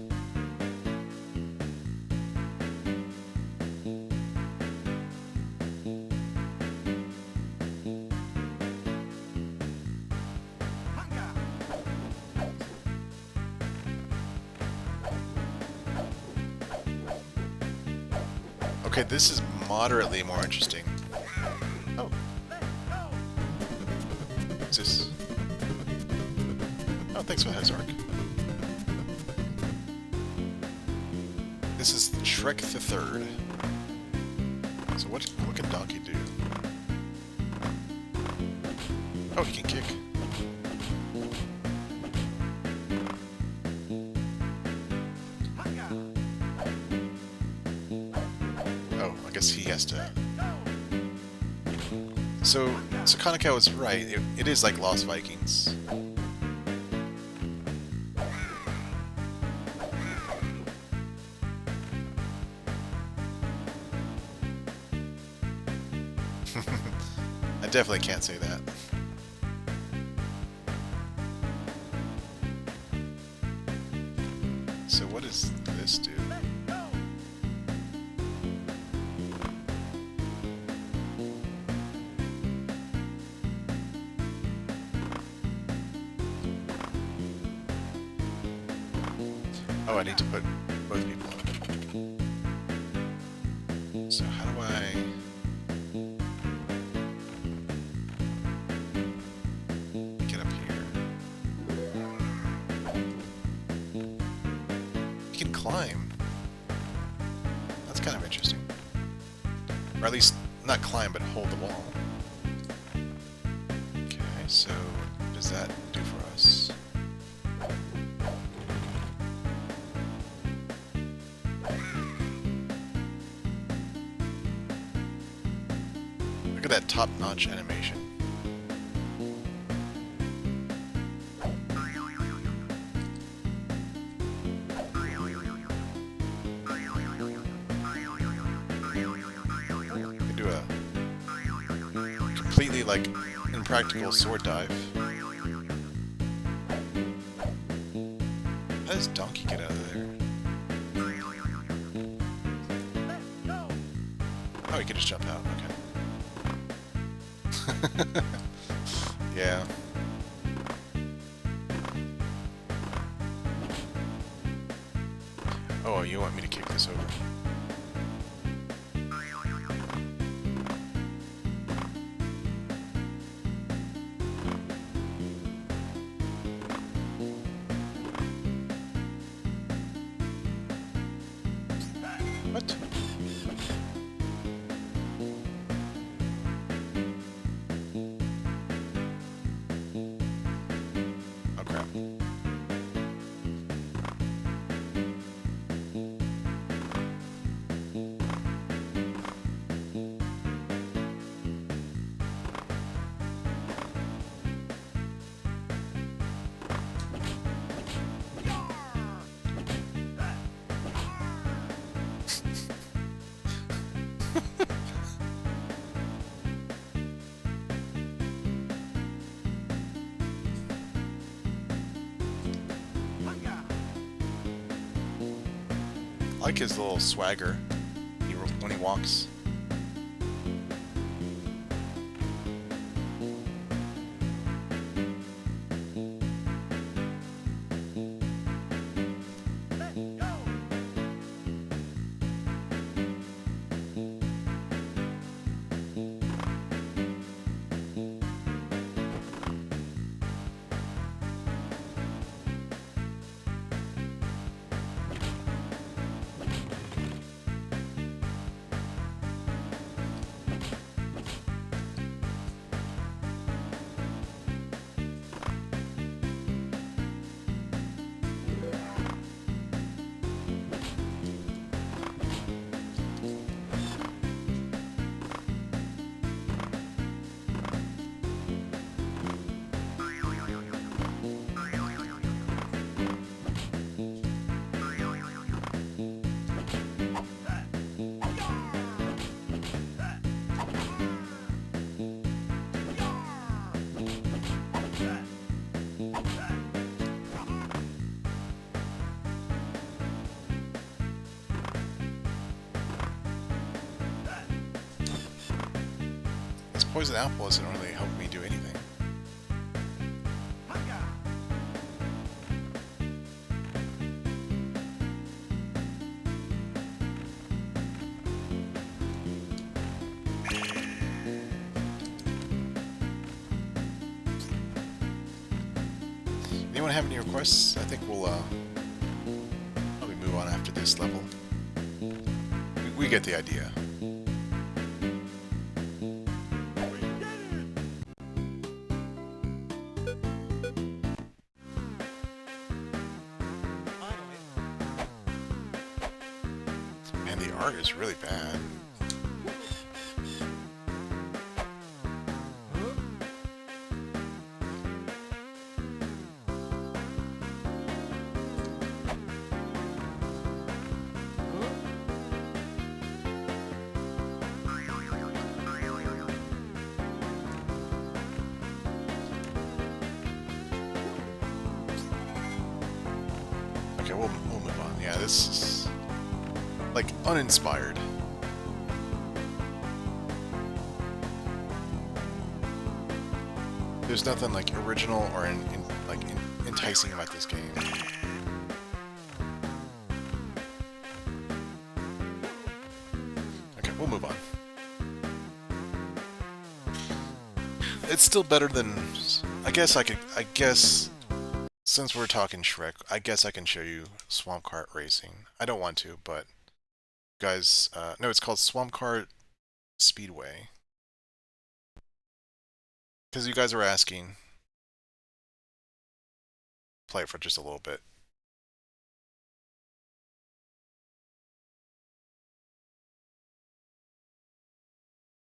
Okay, this is moderately more interesting. Oh. What's this? Oh, thanks for that, Zork. This is Shrek the Third. So what can Donkey do? Oh, he can kick. I guess he has to. So Kaneko was right. It is like Lost Vikings. I definitely can't say that. so what does this do? Oh, I need to put both people in. So how do I... get up here? You can climb. That's kind of interesting. Or at least, not climb, but hold the wall. Okay, so what does that do for us? Look at that top-notch animation. You can do a completely, like, impractical sword dive. How does Donkey get out of there? Oh, he can just jump out, okay. Yeah. Oh, you want me to kick this over? What? Oh crap. I like his little swagger when he walks. Poison apple isn't really helping me do anything. Anyone have any requests? I think we'll probably move on after this level. We get the idea. The art is really bad. Okay, we'll move on. Yeah, this is like uninspired. There's nothing like original or enticing about this game. Okay, we'll move on. It's still better than... I guess since we're talking Shrek, I guess I can show you Swamp Kart Racing. I don't want to, but guys, no, it's called Swamp Kart Speedway. Because you guys are asking, play it for just a little bit.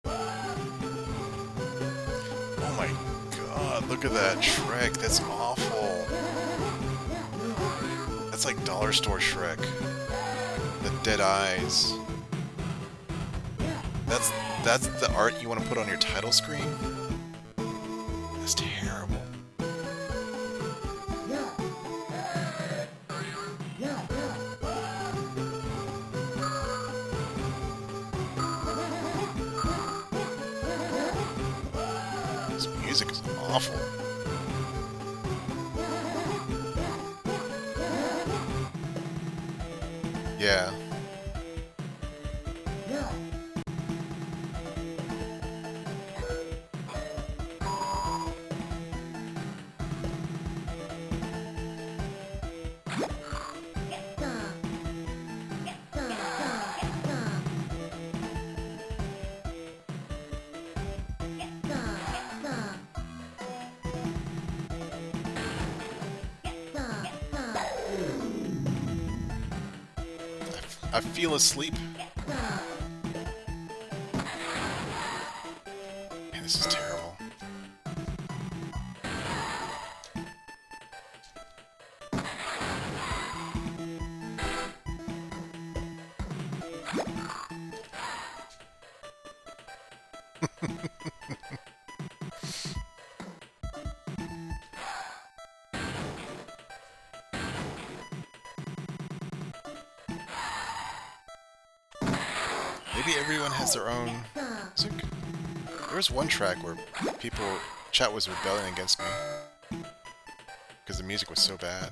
Oh my god, look at that Shrek. That's awful. That's like dollar store Shrek. The dead eyes. That's the art you want to put on your title screen? That's terrible. This music is awful. Yeah. I feel asleep. Man, this is terrible. Maybe everyone has their own music. There was one track where chat was rebelling against me because the music was so bad.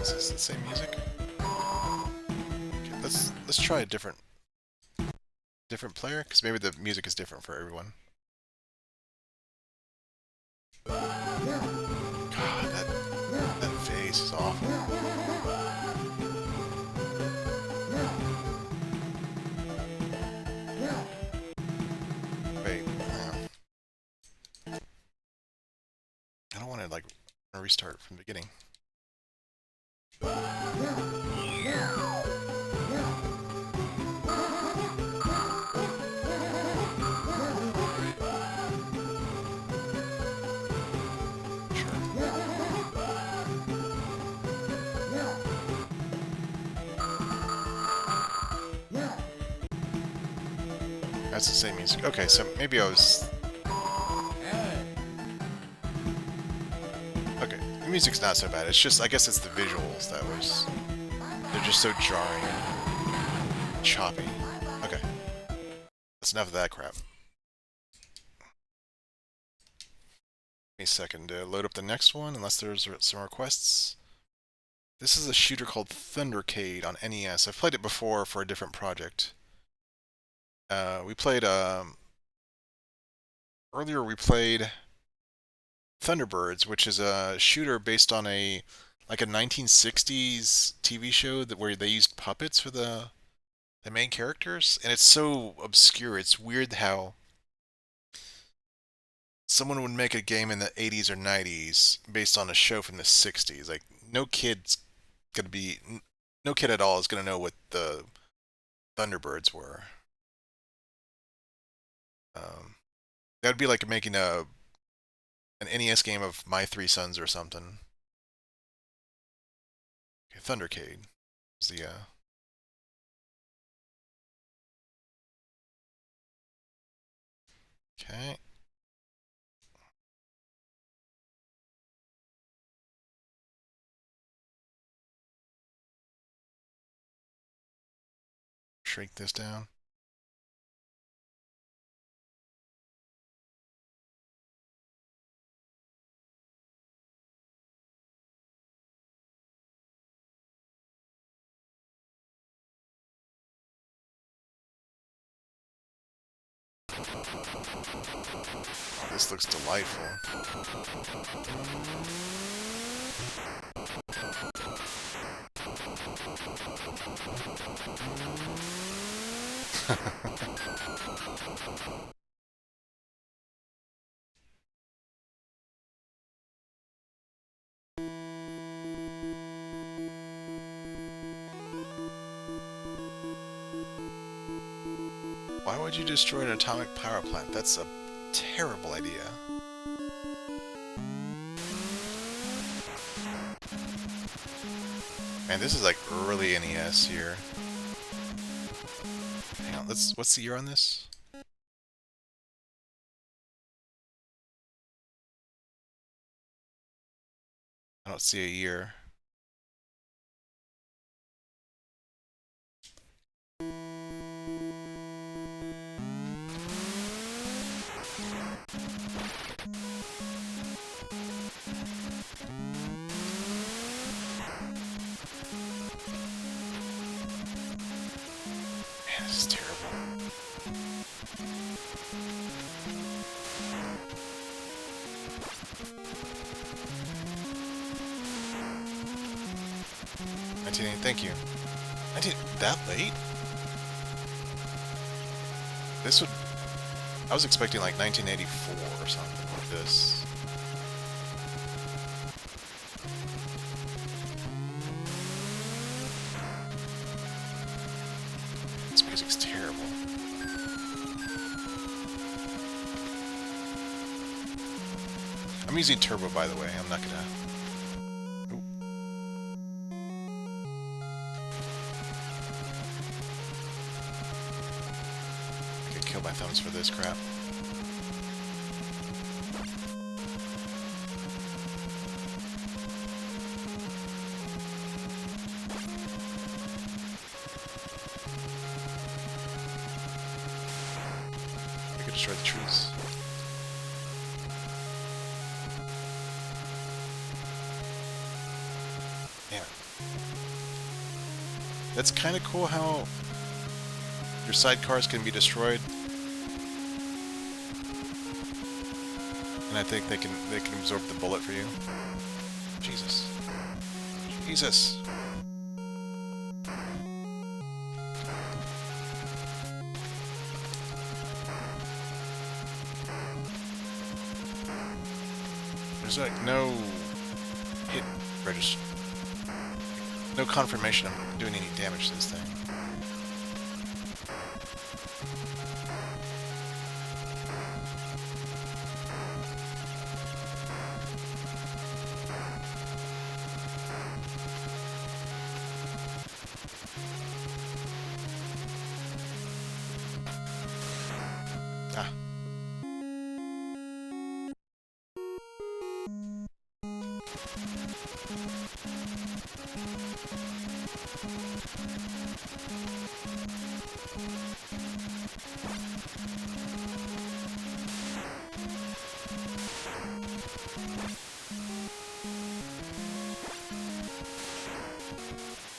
Is this the same music? Okay, let's try a different player, because maybe the music is different for everyone. God, that face is awful. Wait, I don't want to like restart from the beginning. That's the same music. Okay, so maybe I was... Okay, the music's not so bad. It's just, I guess it's the visuals that was... They're just so jarring and choppy. Okay. That's enough of that crap. Give me a second to load up the next one, unless there's some requests. This is a shooter called Thundercade on NES. I've played it before for a different project. We played, earlier we played Thunderbirds, which is a shooter based on a like a 1960s TV show that where they used puppets for the main characters, and it's so obscure. It's weird how someone would make a game in the 80s or 90s based on a show from the 60s. Like no kid's gonna be no kid at all is gonna know what the Thunderbirds were. That would be like making an NES game of My Three Sons or something. Okay, Thundercade is the okay. Shrink this down. Oh, this looks delightful. Why would you destroy an atomic power plant? That's a terrible idea. Man, this is like early NES here. Hang on, what's the year on this? I don't see a year. Man, this is terrible. Thank you. That late? This would... I was expecting like 1984 or something like this. This music's terrible. I'm using turbo, by the way. I'm not gonna... Kill my thumbs for this crap. I could destroy the trees. Yeah. That's kind of cool how your sidecars can be destroyed. And I think they can absorb the bullet for you. Jesus. Jesus. There's like no hit register. No confirmation I'm doing any damage to this thing. Ah.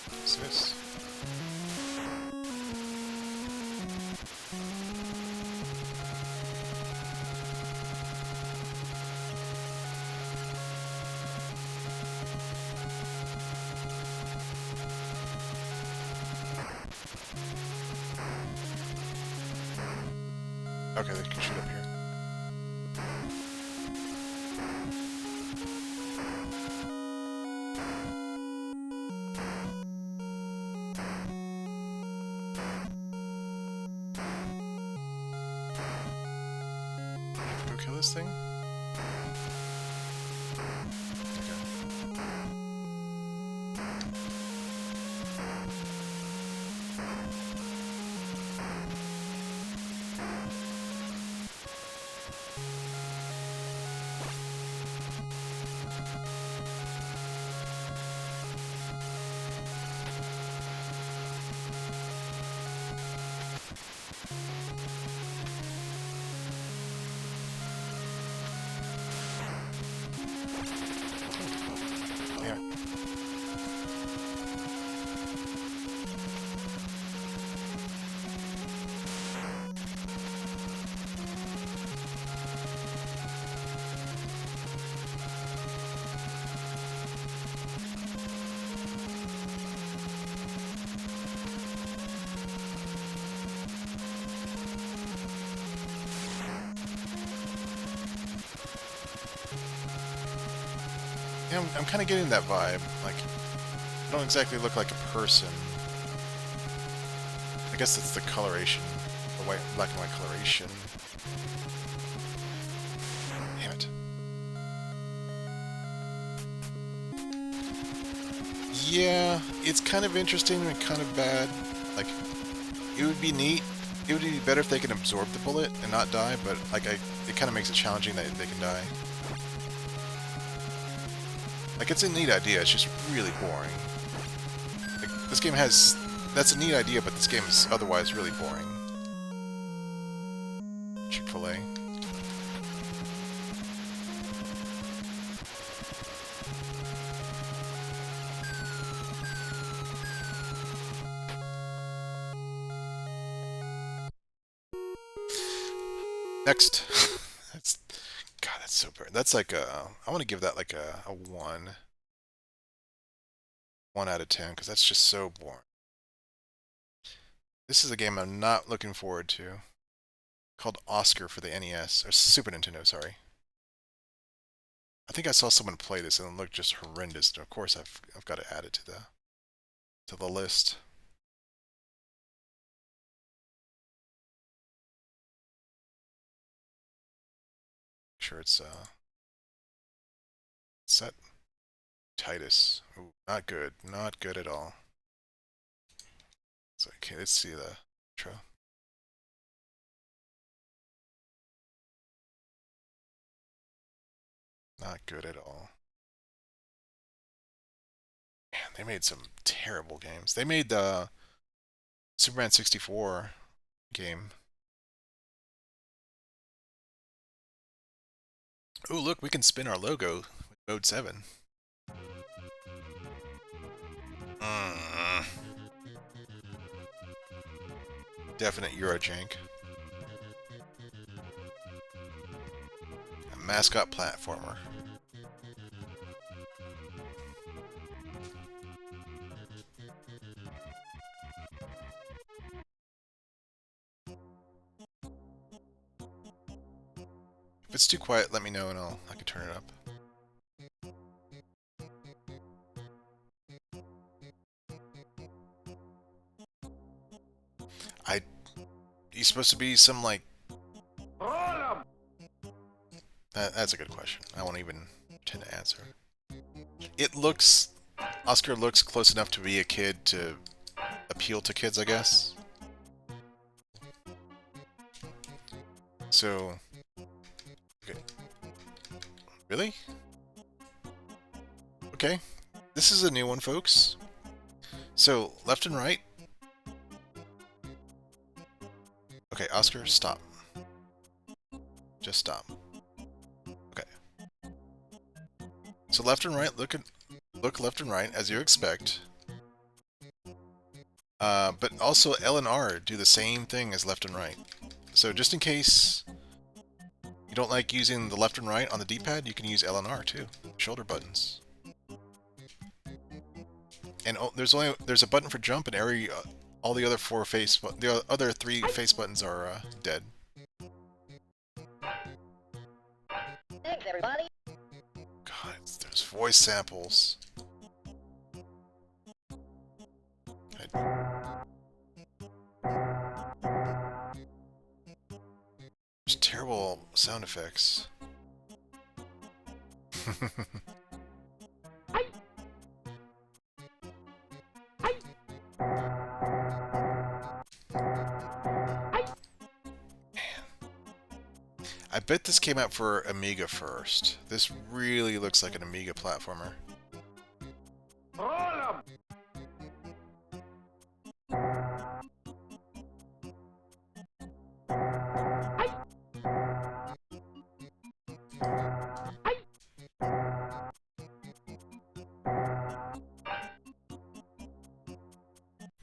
What's this? Okay, they can shoot up here. Go kill this thing? Yeah. Yeah, I'm kind of getting that vibe. Like, I don't exactly look like a person. I guess it's the coloration, the white, black and white coloration. Damn it. Yeah, it's kind of interesting and kind of bad. Like, it would be neat. It would be better if they can absorb the bullet and not die, but like, it kind of makes it challenging that they can die. Like, it's a neat idea, it's just really boring. Like, this game has... That's a neat idea, but this game is otherwise really boring. Chick-fil-A. Next. That's... God, that's so boring. That's like a... I want to give that like a 1. 1 out of 10, because that's just so boring. This is a game I'm not looking forward to. Called Oscar for the NES, or Super Nintendo, sorry. I think I saw someone play this and it looked just horrendous. Of course, I've got to add it to the list. Make sure it's set. Titus. Ooh, not good. Not good at all. So okay, let's see the intro. Not good at all. Man, they made some terrible games. They made the Superman 64 game. Oh, look, we can spin our logo with Mode 7. Definite Eurojank. A mascot platformer. If it's too quiet, let me know and I can turn it up. He's supposed to be some like... That's a good question. I won't even pretend to answer. It looks... Oscar looks close enough to be a kid to appeal to kids, I guess. So... Okay. Really? Okay. This is a new one, folks. So, left and right. Okay, Oscar, stop. Just stop. Okay. So left and right, look left and right, as you expect. But also L and R do the same thing as left and right. So just in case you don't like using the left and right on the D-pad, you can use L and R too. Shoulder buttons. And there's a button for jump, and all the other 4 the other 3 face buttons are dead. There's voice samples. There's terrible sound effects. I bet this came out for Amiga first. This really looks like an Amiga platformer.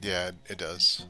Yeah, it does.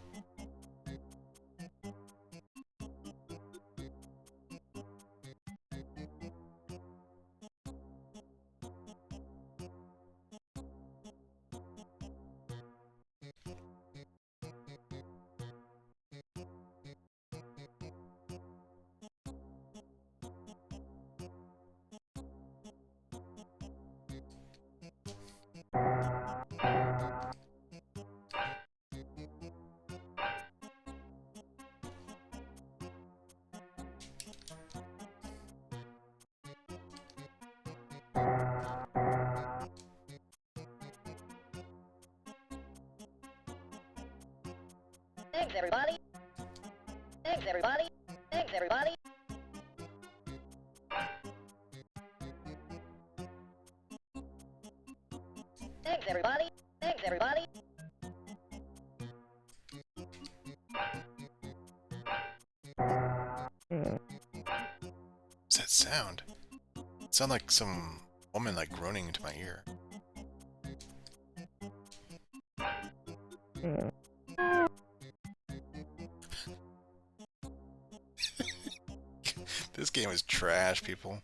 Thanks, everybody. Thanks, everybody. Thanks, everybody. Thanks, everybody. Thanks, everybody. What's that sound? It sounds like some woman like groaning into my ear. This game is trash, people.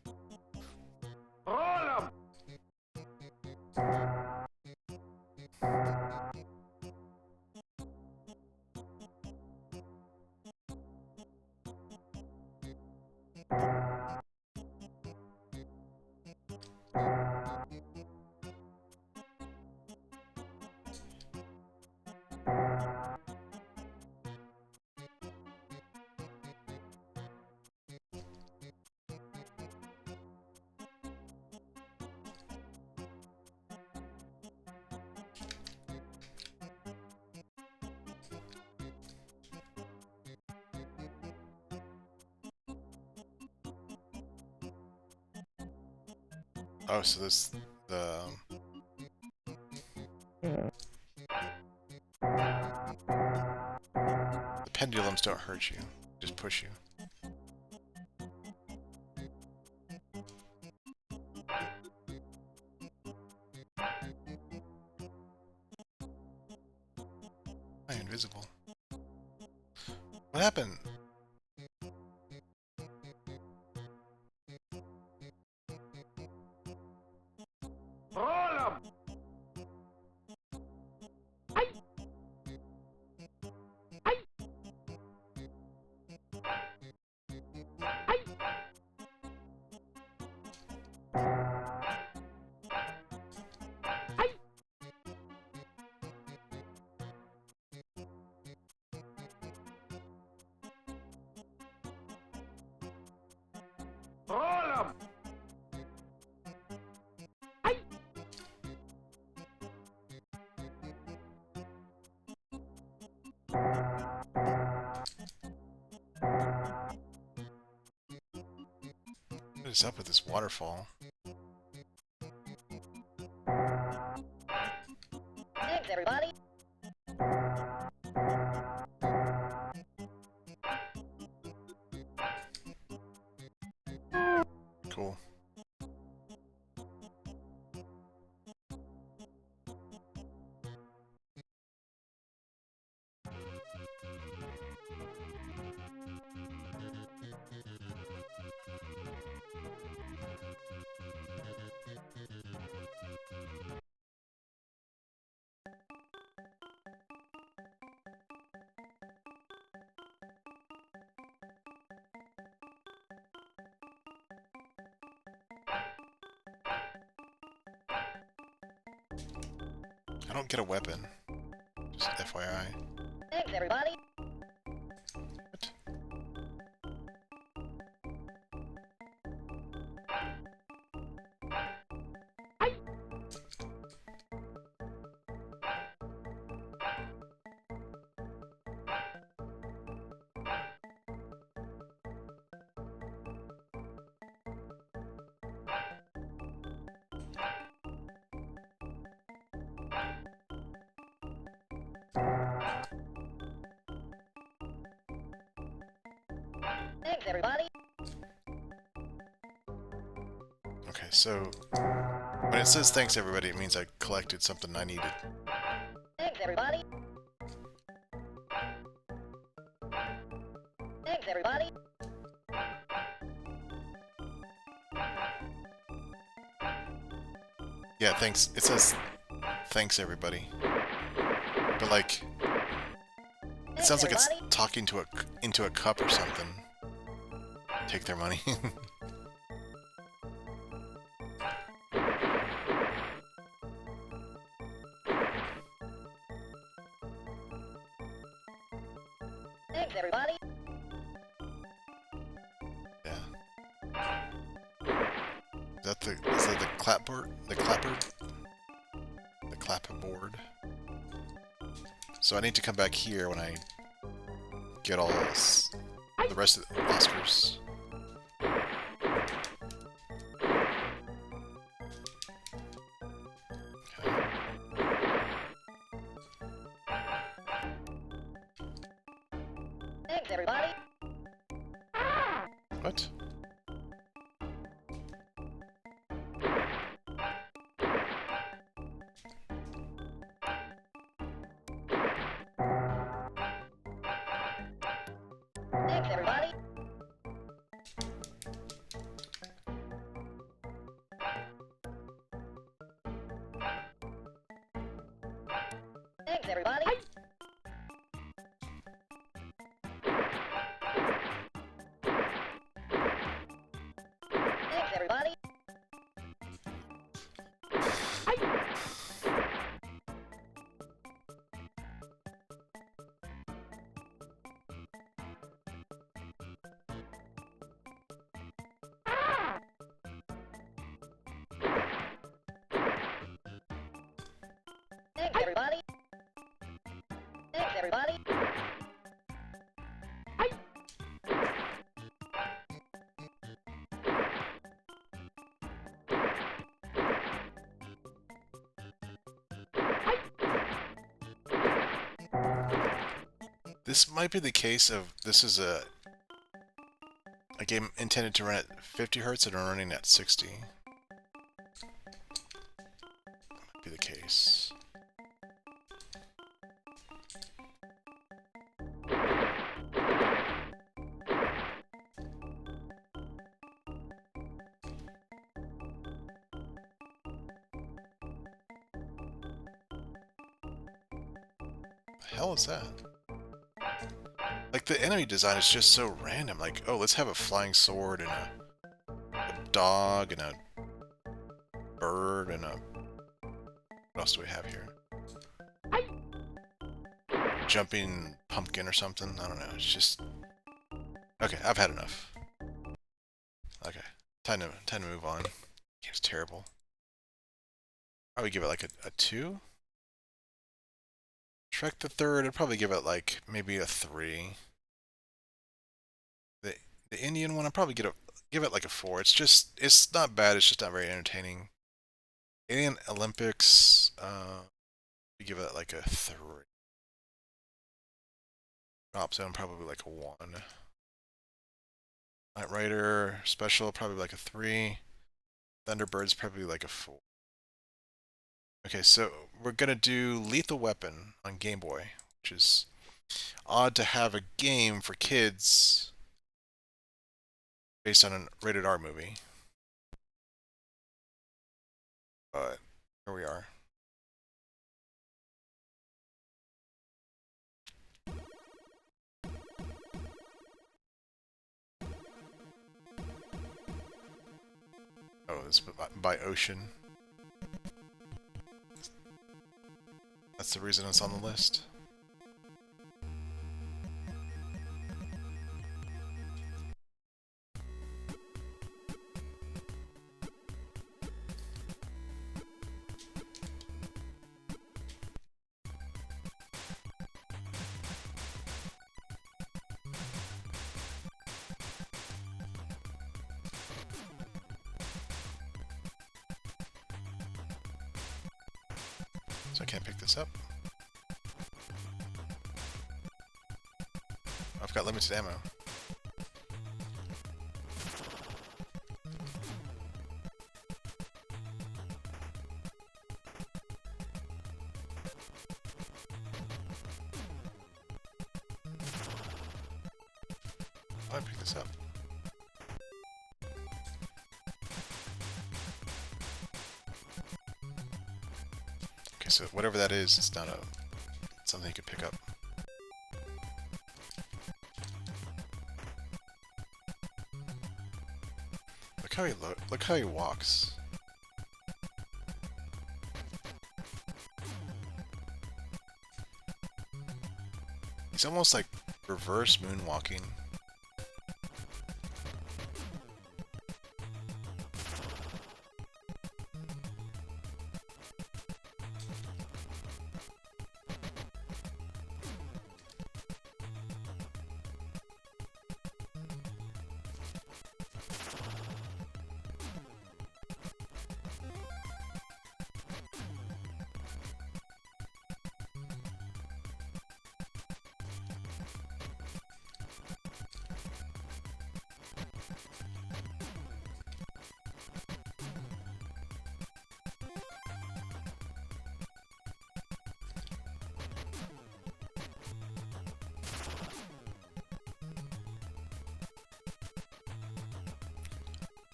Oh, so this the pendulums don't hurt you, just push you. I'm invisible. What happened? What is up with this waterfall? Thanks, everybody. Cool. I don't get a weapon. Just FYI. Thanks, everybody. What? Thanks, everybody. Okay, so when it says thanks everybody, it means I collected something I needed. Thanks, everybody. Thanks, everybody. Yeah, thanks. It says thanks everybody. But like, it Thanks, sounds like it's everybody. talking to into a cup or something. Take their money. Thanks, everybody. Yeah. Is that the clapboard? The clapboard? The clapboard? So I need to come back here when I get all this, the rest of the Oscars. Okay. Thanks, everybody. What? Thanks, everybody. Thanks, everybody. Thanks, everybody. Thanks, everybody. Thanks, everybody. This might be the case of this is a game intended to run at 50 hertz and running at 60. Might be the case. The hell is that? Like, the enemy design is just so random. Like, oh, let's have a flying sword and a dog and a bird and a... What else do we have here? Jumping pumpkin or something? I don't know. It's just... Okay, I've had enough. Okay, time to move on. Game's terrible. Probably give it like a 2? Shrek the Third, I'd probably give it like maybe a 3. The Indian one, I'd probably give it like a 4. It's not bad, it's just not very entertaining. Alien Olympics, we give it like a 3. Drop Zone, probably like a 1. Knight Rider Special, probably like a 3. Thunderbirds, probably like a 4. Okay, so we're gonna do Lethal Weapon on Game Boy, which is odd to have a game for kids based on a rated R movie. But here we are. Oh, it's by Ocean. That's the reason it's on the list. So I can't pick this up. I've got limited ammo. I'll pick this up. Okay, so whatever that is, it's not something you could pick up. Look how he walks. He's almost like reverse moonwalking.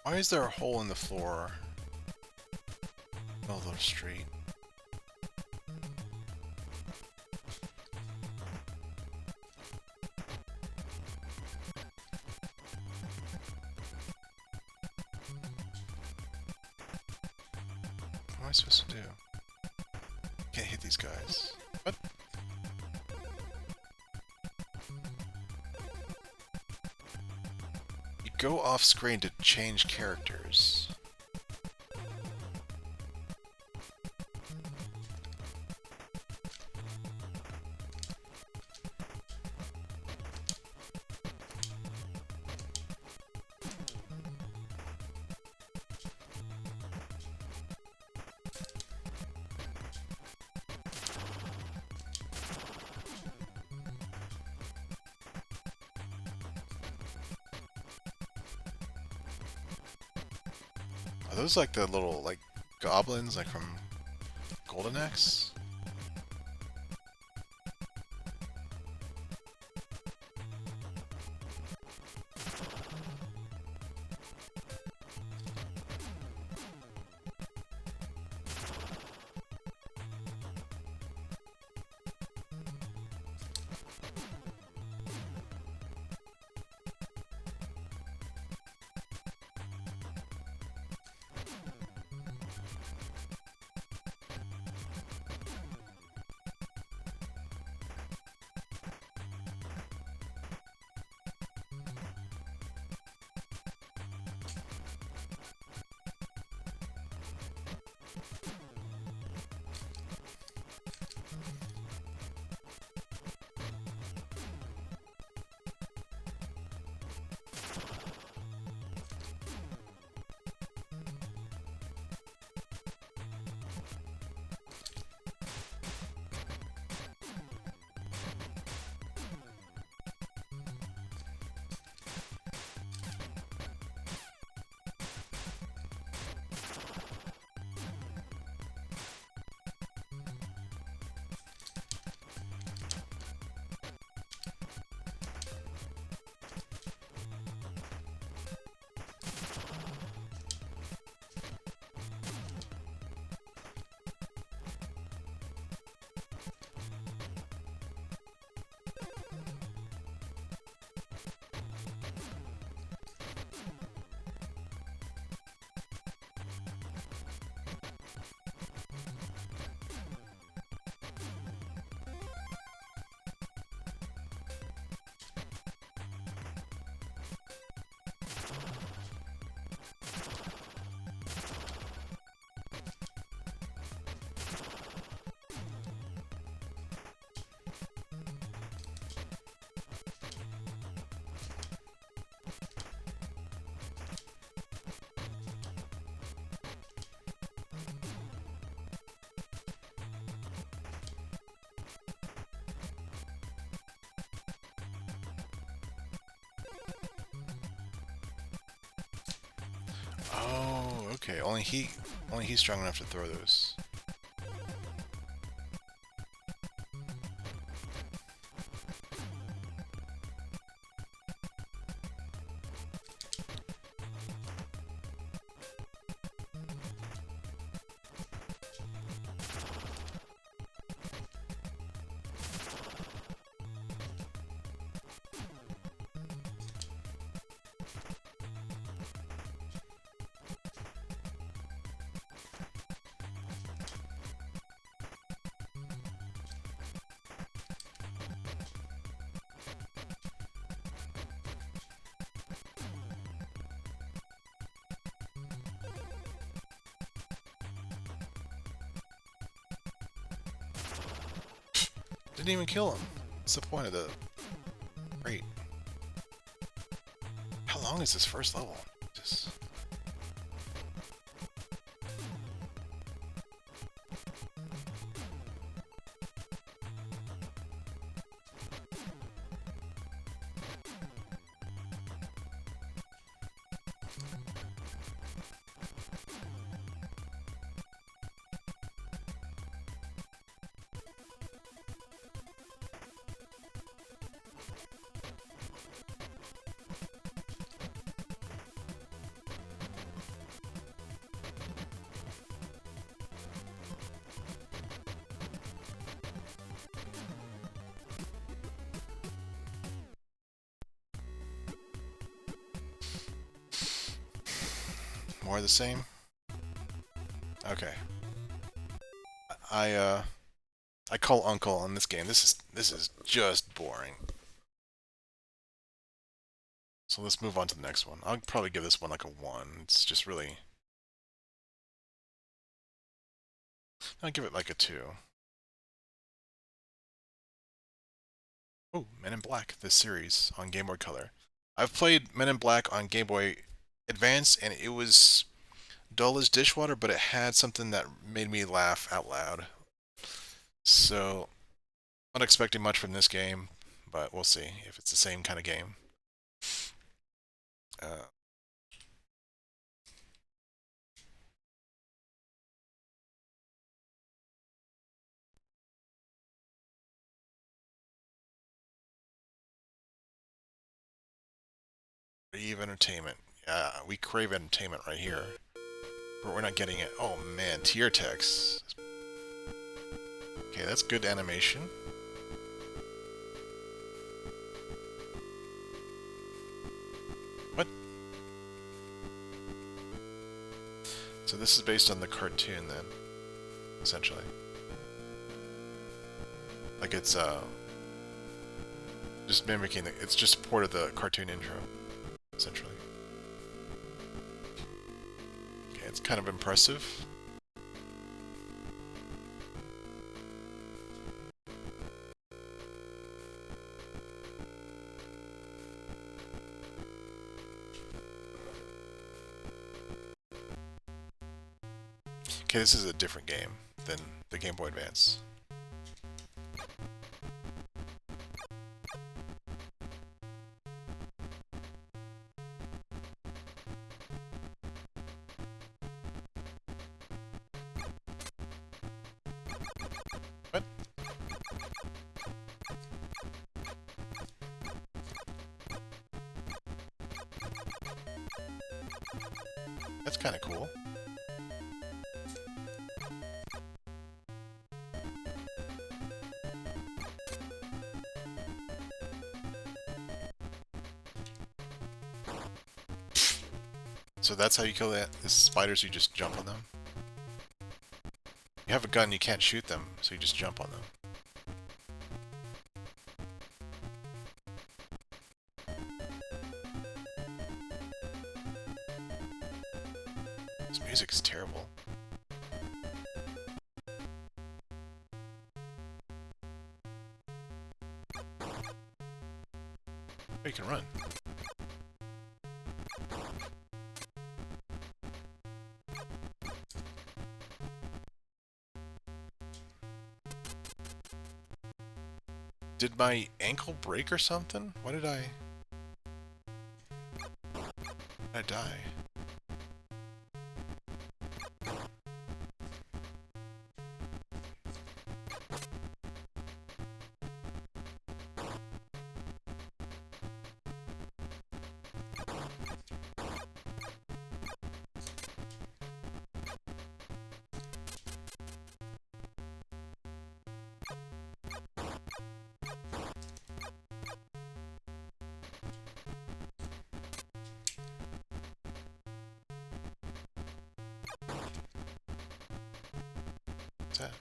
Why is there a hole in the floor? Middle of the street. What am I supposed to do? Can't hit these guys. What? You go off screen to change characters. Are those like the little, like, goblins, like from Golden Axe? Okay, only he's strong enough to throw those. Didn't even kill him. What's the point of the rate? How long is this first level? Just... More of the same? Okay. I call Uncle on this game. This is just boring. So let's move on to the next one. I'll probably give this one like a 1. It's just really... I'll give it like a 2. Oh, Men in Black, this series on Game Boy Color. I've played Men in Black on Game Boy Advance, and it was dull as dishwater, but it had something that made me laugh out loud. So, not expecting much from this game, but we'll see if it's the same kind of game. Crave entertainment. Yeah, we crave entertainment right here. But we're not getting it. Oh man, tier text. Okay, that's good animation. What? So this is based on the cartoon then, essentially. Like it's just mimicking the, it's just part of the cartoon intro, essentially. Okay, it's kind of impressive. Okay, this is a different game than the Game Boy Advance. What? That's kind of cool. So that's how you kill the spiders, you just jump on them? You have a gun, you can't shoot them, so you just jump on them. This music is terrible. Oh, you can run. Did my ankle break or something? Why did I die? that?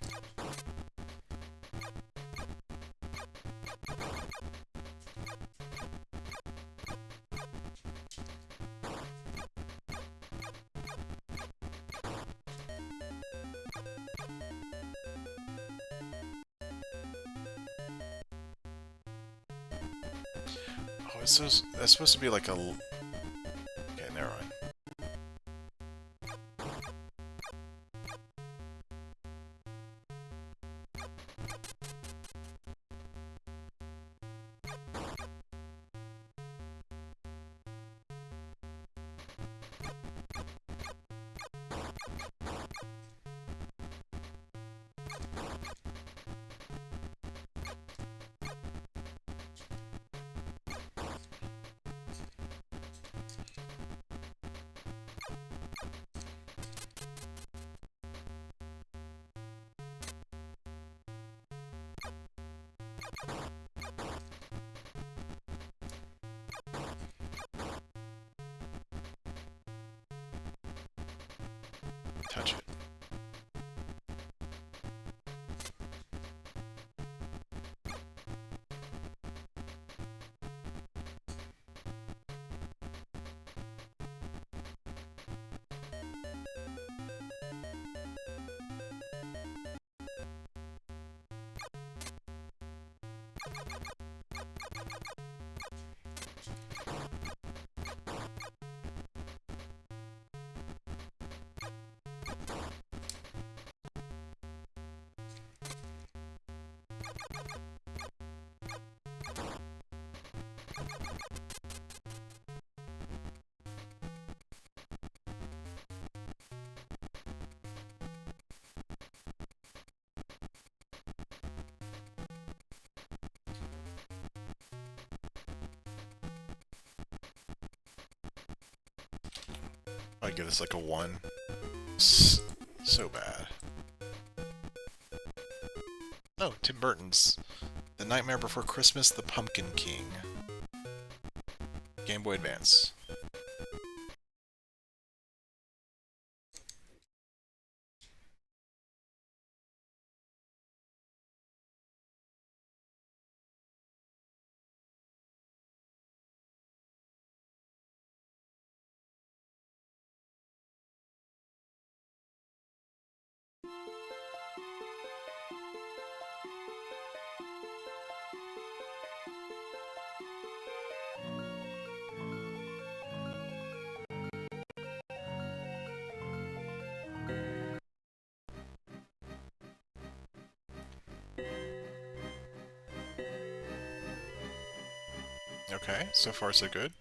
Oh, that's supposed to be like a... Okay, never mind. Touch it. I'd give this like a 1. So bad. Oh, Tim Burton's The Nightmare Before Christmas, The Pumpkin King. Game Boy Advance. Okay, so far so good.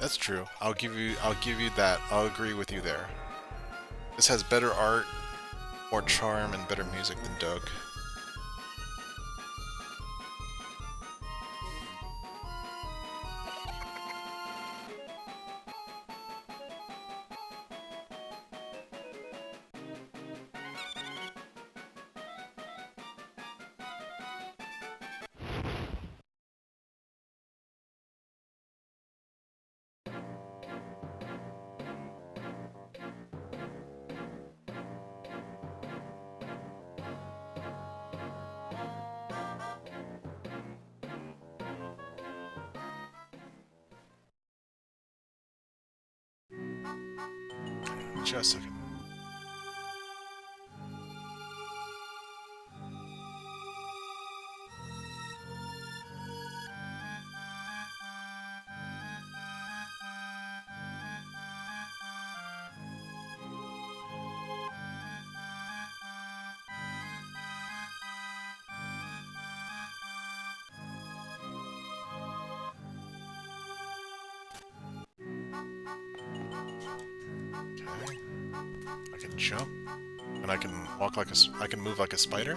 That's true. I'll give you that. I'll agree with you there. This has better art, more charm, and better music than Doug. Just a second. Okay. I can jump, and I can walk like I can move like a spider.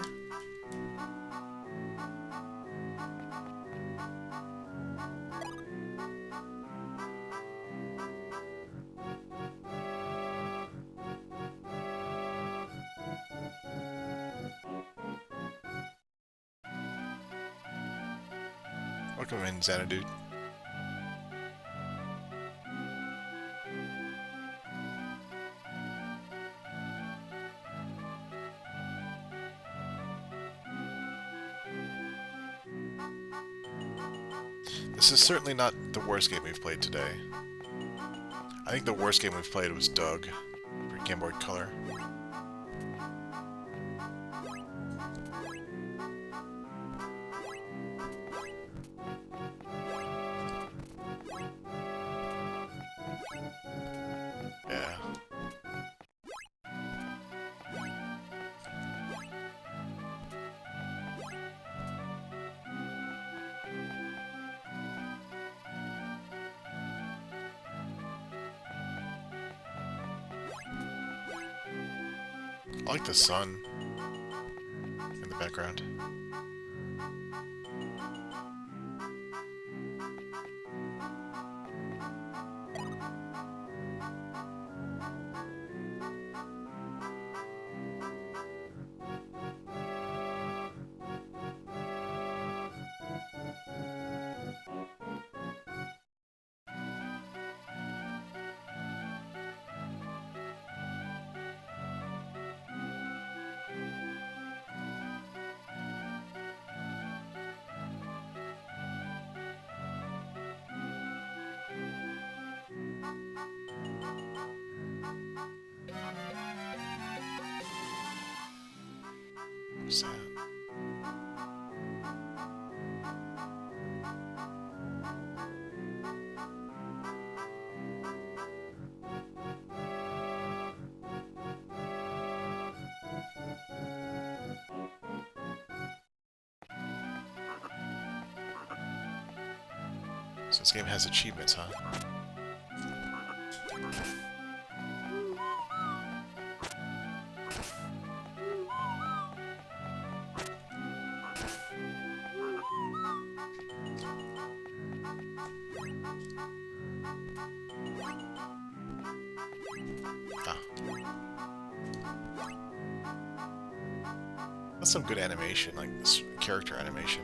Welcome in, Xanadude. This is certainly not the worst game we've played today. I think the worst game we've played was Doug for Game Boy Color. Yeah. I like the sun in the background. What's that? So this game has achievements, huh? Ah. That's some good animation, like this character animation.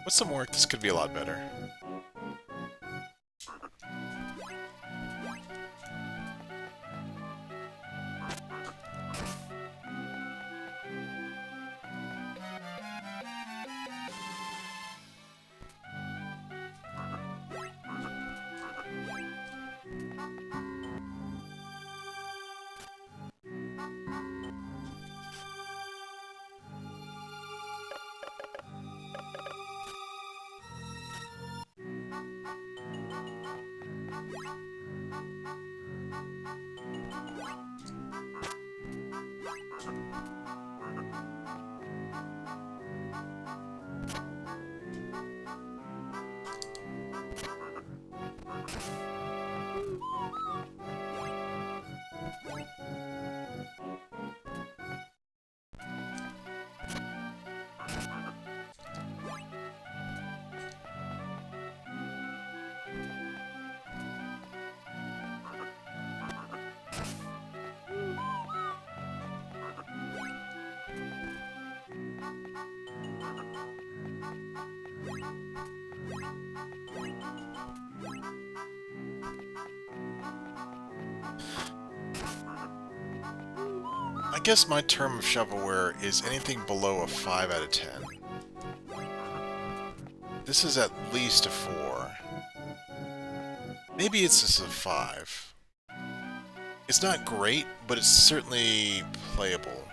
With some work, this could be a lot better. I guess my term of shovelware is anything below a 5 out of 10. This is at least a 4. Maybe it's just a 5. It's not great, but it's certainly playable.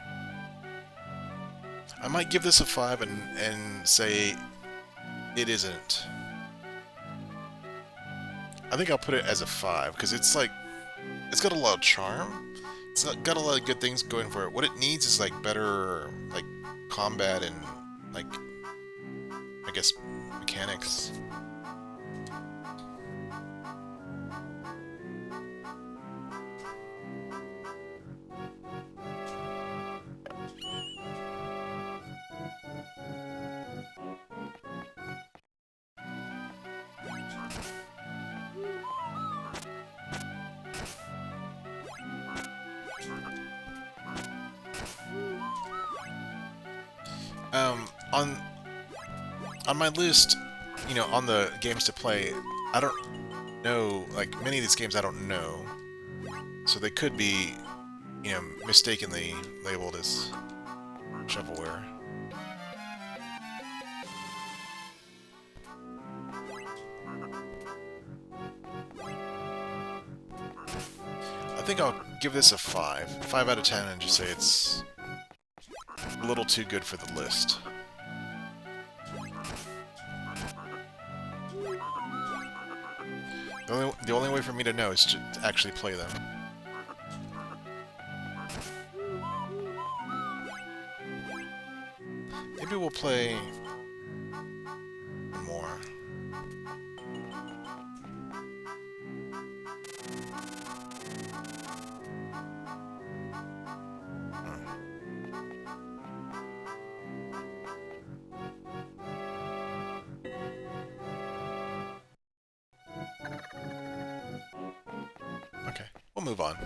I might give this a 5 and say it isn't. I think I'll put it as a 5, because it's like, it's got a lot of charm. It's got a lot of good things going for it. What it needs is like better like combat and like, I guess, mechanics. On my list, you know, on the games to play, I don't know, like, many of these games I don't know. So they could be, you know, mistakenly labeled as shovelware. I think I'll give this a 5. 5 out of 10 and just say it's a little too good for the list. The only way for me to know is to actually play them. Maybe we'll play more. Okay, we'll move on.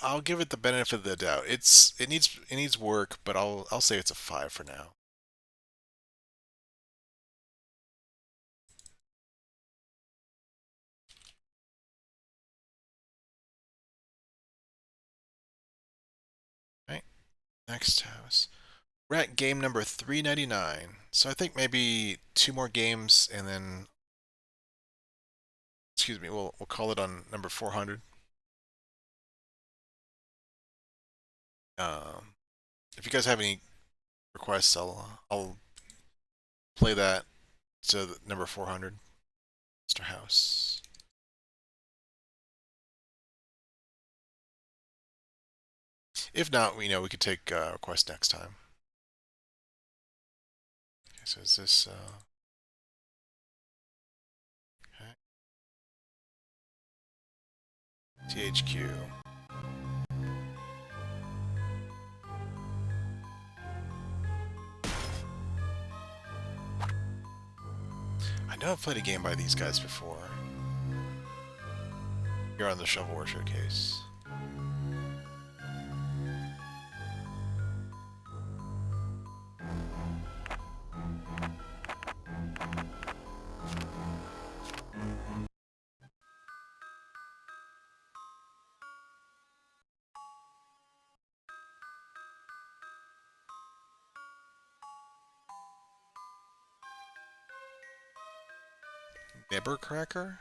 I'll give it the benefit of the doubt. It needs work, but I'll say it's a 5 for now. Right, next house. We're at game number 399. So I think maybe 2 more games and then, excuse me, we'll call it on number 400. If you guys have any requests, I'll play that to number 400, Mr. House. If not, we know we could take requests next time. Okay, so is this okay. THQ. I know I've played a game by these guys before. Here on the Shovelware Showcase. Nibber cracker?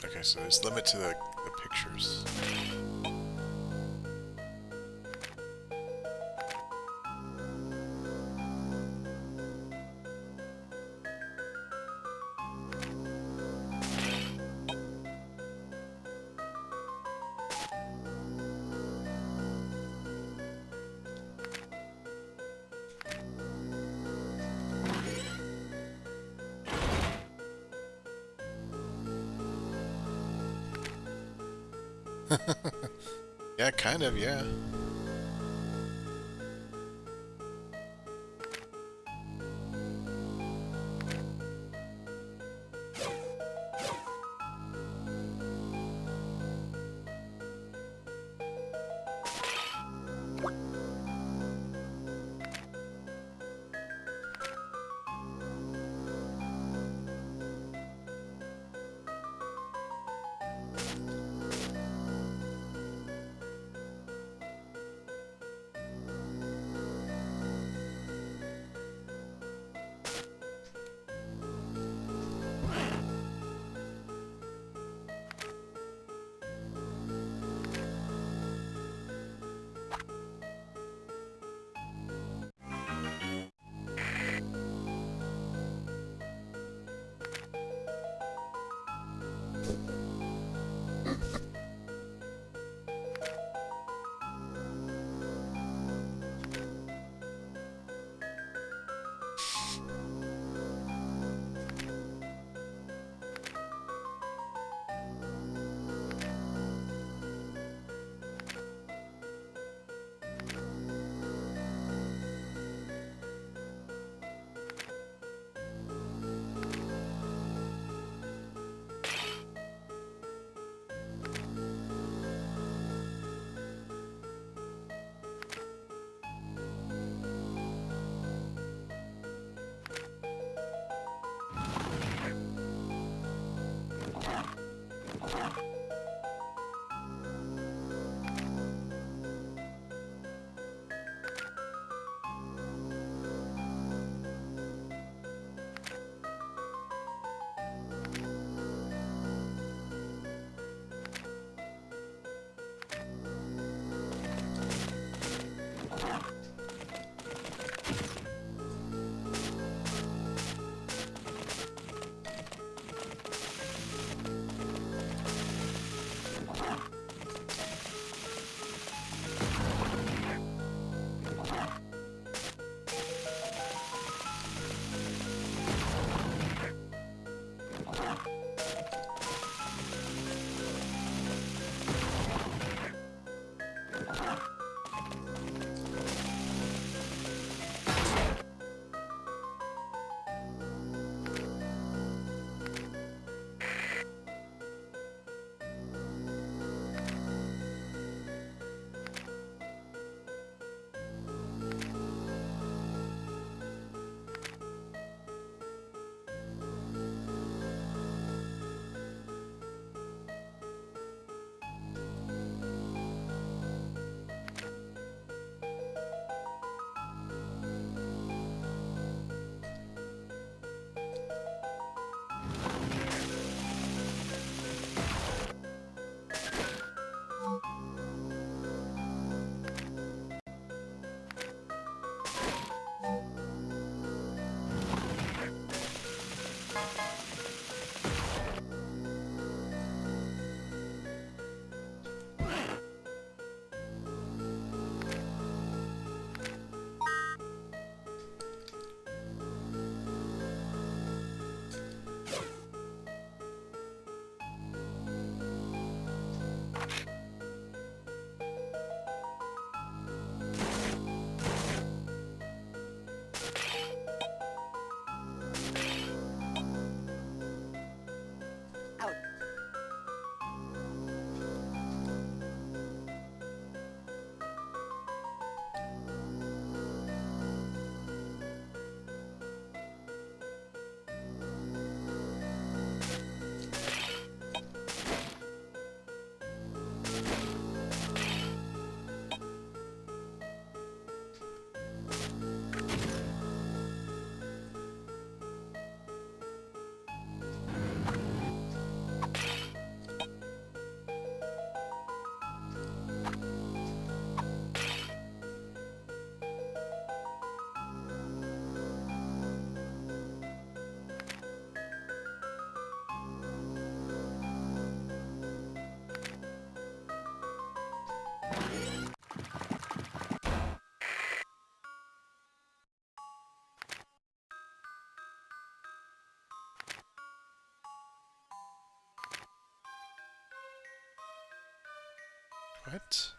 Okay, so there's limit to the pictures. Yeah, kind of, yeah. What?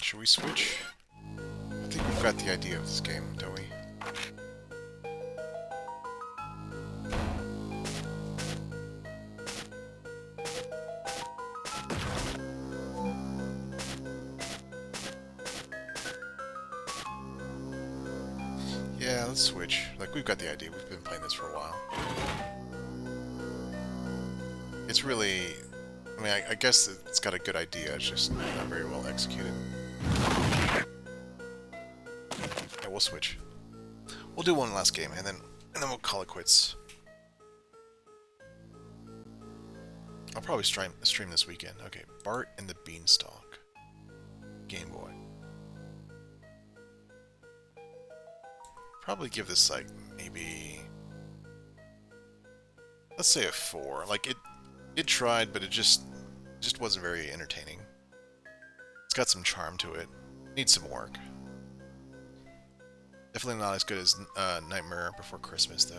Should we switch? I think we've got the idea of this game, don't we? Yeah, let's switch. Like, we've got the idea. We've been playing this for a while. It's really... I mean, I guess it's got a good idea, it's just not very well executed. Yeah, we'll switch. We'll do one last game, and then we'll call it quits. I'll probably stream this weekend. Okay, Bart and the Beanstalk. Game Boy. Probably give this, like, maybe... let's say a 4. Like, it tried, but it just wasn't very entertaining. It's got some charm to it. Needs some work. Definitely not as good as Nightmare Before Christmas, though.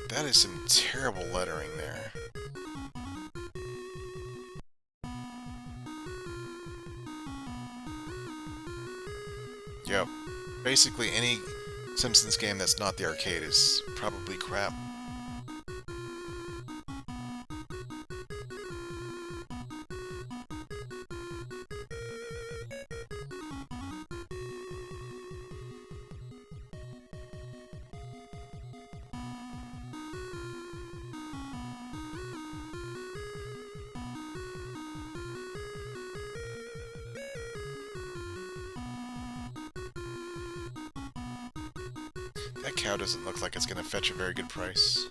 That is some terrible lettering there. Yep. Basically, any Simpsons game that's not the arcade is probably crap. That cow doesn't look like it's going to fetch a very good price.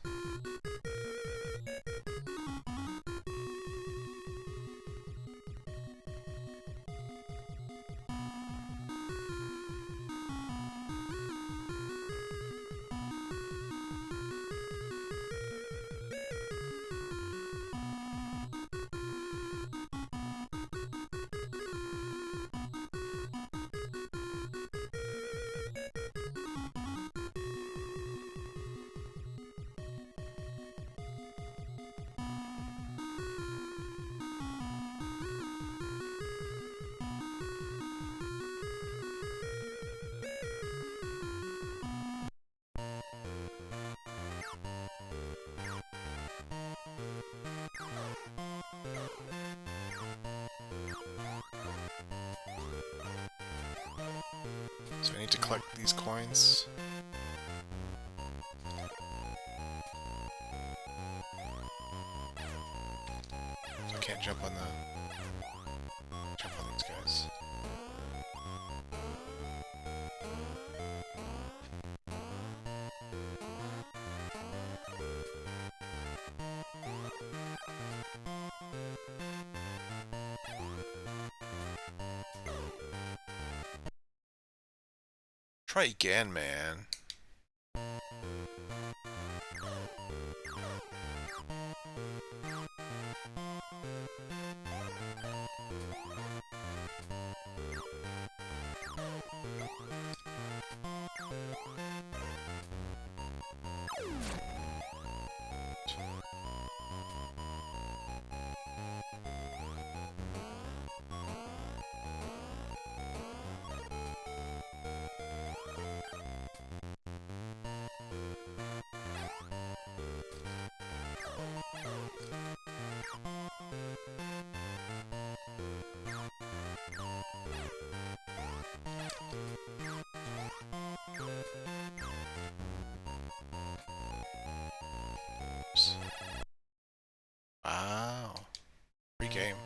So I need to collect these coins. So I can't jump on these guys. Try again, man. Wow. Free game.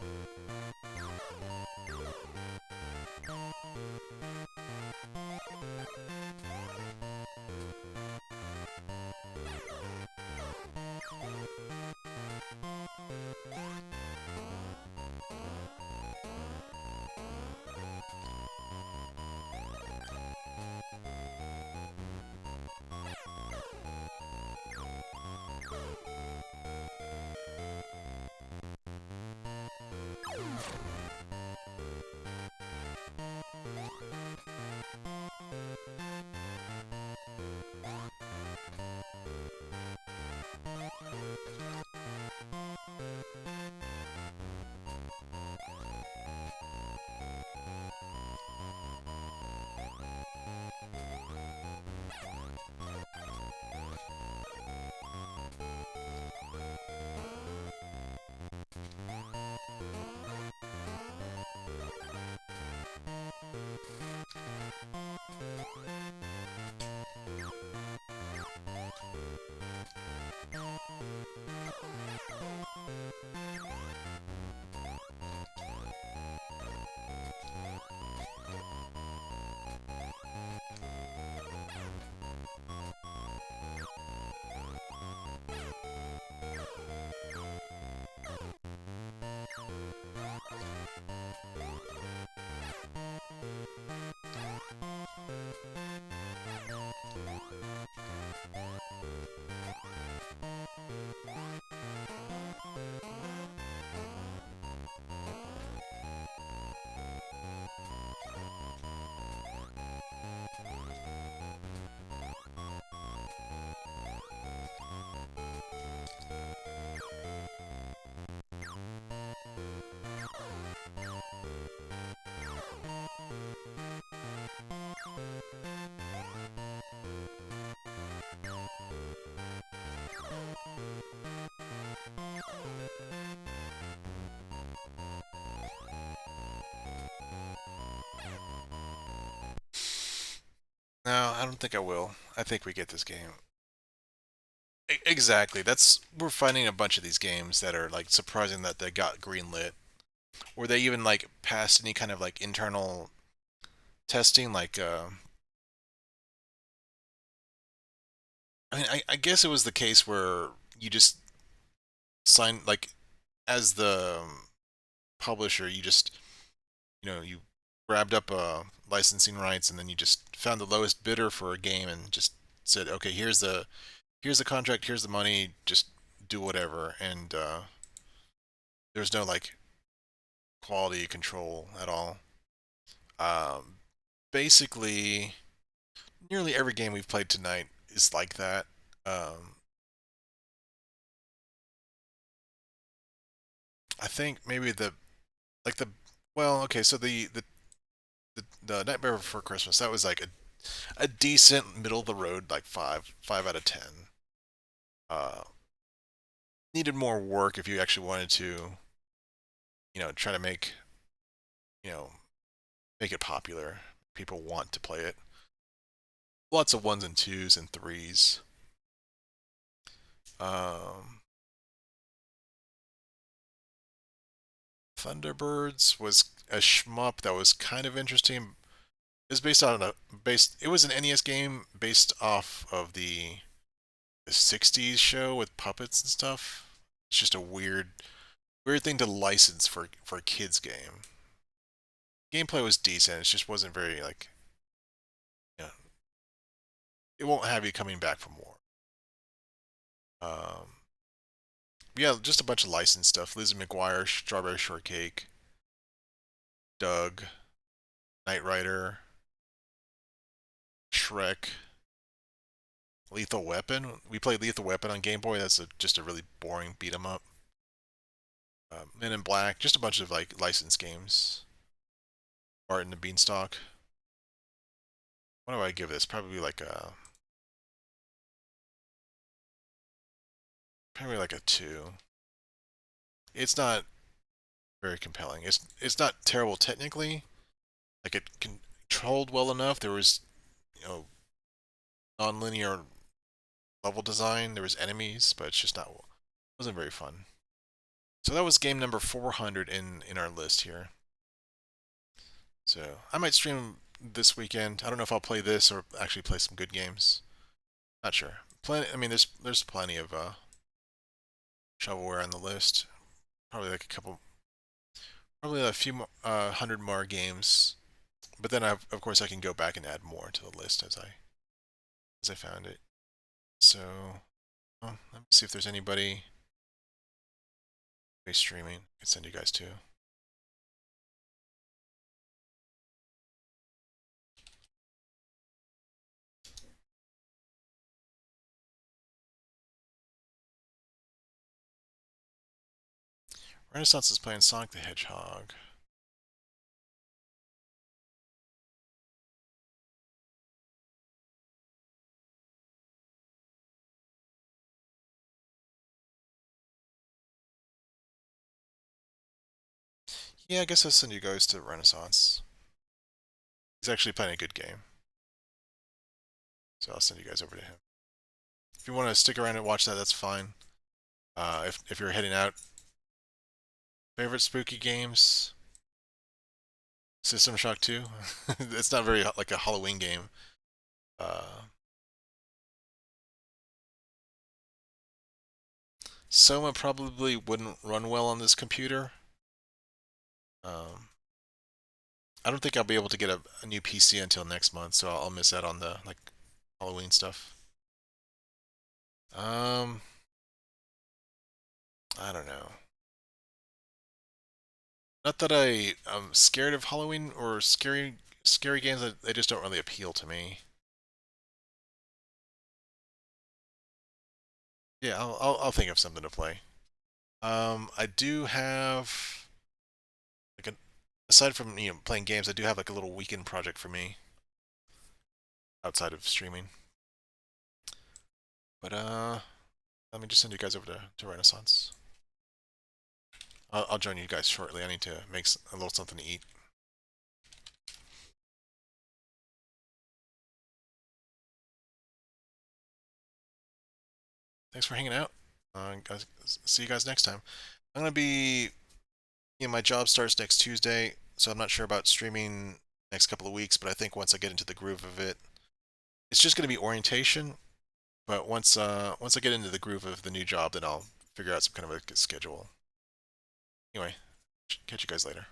No, I don't think I will. I think we get this game. Exactly. That's we're finding a bunch of these games that are like surprising that they got greenlit, or they even like passed any kind of like internal testing. Like, I mean, I guess it was the case where you just signed like as the publisher, you just you grabbed up licensing rights and then you just found the lowest bidder for a game and just said, okay, here's the contract, here's the money, just do whatever. And there's no like quality control at all. Um, Basically, nearly every game we've played tonight is like that. Um, I think maybe the like the well, okay, so the Nightmare Before Christmas, that was like a decent middle of the road, like five out of 10. Uh, Needed more work if you actually wanted to, try to you know, make it popular. People want to play it. Lots of ones and twos and threes. Um, Thunderbirds was a shmup that was kind of interesting. It was based on a based. It was an NES game based off of the '60s show with puppets and stuff. It's just a weird thing to license for a kids game. Gameplay was decent. It just wasn't very like you know, it won't have you coming back for more. Um, yeah, just a bunch of licensed stuff. Lizzie McGuire, Strawberry Shortcake, Doug, Knight Rider, Shrek. Lethal Weapon. We played Lethal Weapon on Game Boy. That's just a really boring beat 'em up. Men in Black. Just a bunch of like licensed games. Art in the Beanstalk. What do I give this? Probably like a 2. It's not very compelling. It's not terrible technically. Like it controlled well enough. There was, you know, non-linear level design. There was enemies, but it's just not wasn't very fun. So that was game number 400 in our list here. So I might stream this weekend. I don't know if I'll play this or actually play some good games. Not sure. Plenty. I mean, there's plenty of shovelware on the list. Probably like a couple, probably a few hundred more games. But then of course I can go back and add more to the list as I found it. So let me see if there's anybody streaming. I can send you guys to. Renaissance is playing Sonic the Hedgehog. Yeah, I guess I'll send you guys to Renaissance. He's actually playing a good game. So I'll send you guys over to him. If you want to stick around and watch that, that's fine. If you're heading out, favorite spooky games? System Shock 2. It's not very like a Halloween game. Soma probably wouldn't run well on this computer. Um, I don't think I'll be able to get a new PC until next month, so I'll miss out on the like Halloween stuff. Um, I don't know. Not that I'm scared of Halloween or scary games. They just don't really appeal to me. Yeah, I'll think of something to play. I do have like aside from playing games, I do have like a little weekend project for me outside of streaming. But let me just send you guys over to Renaissance. I'll join you guys shortly. I need to make a little something to eat. Thanks for hanging out. Guys, see you guys next time. I'm gonna be, my job starts next Tuesday, so I'm not sure about streaming next couple of weeks. But I think once I get into the groove of it, it's just gonna be orientation. But once I get into the groove of the new job, then I'll figure out some kind of a schedule. Anyway, catch you guys later.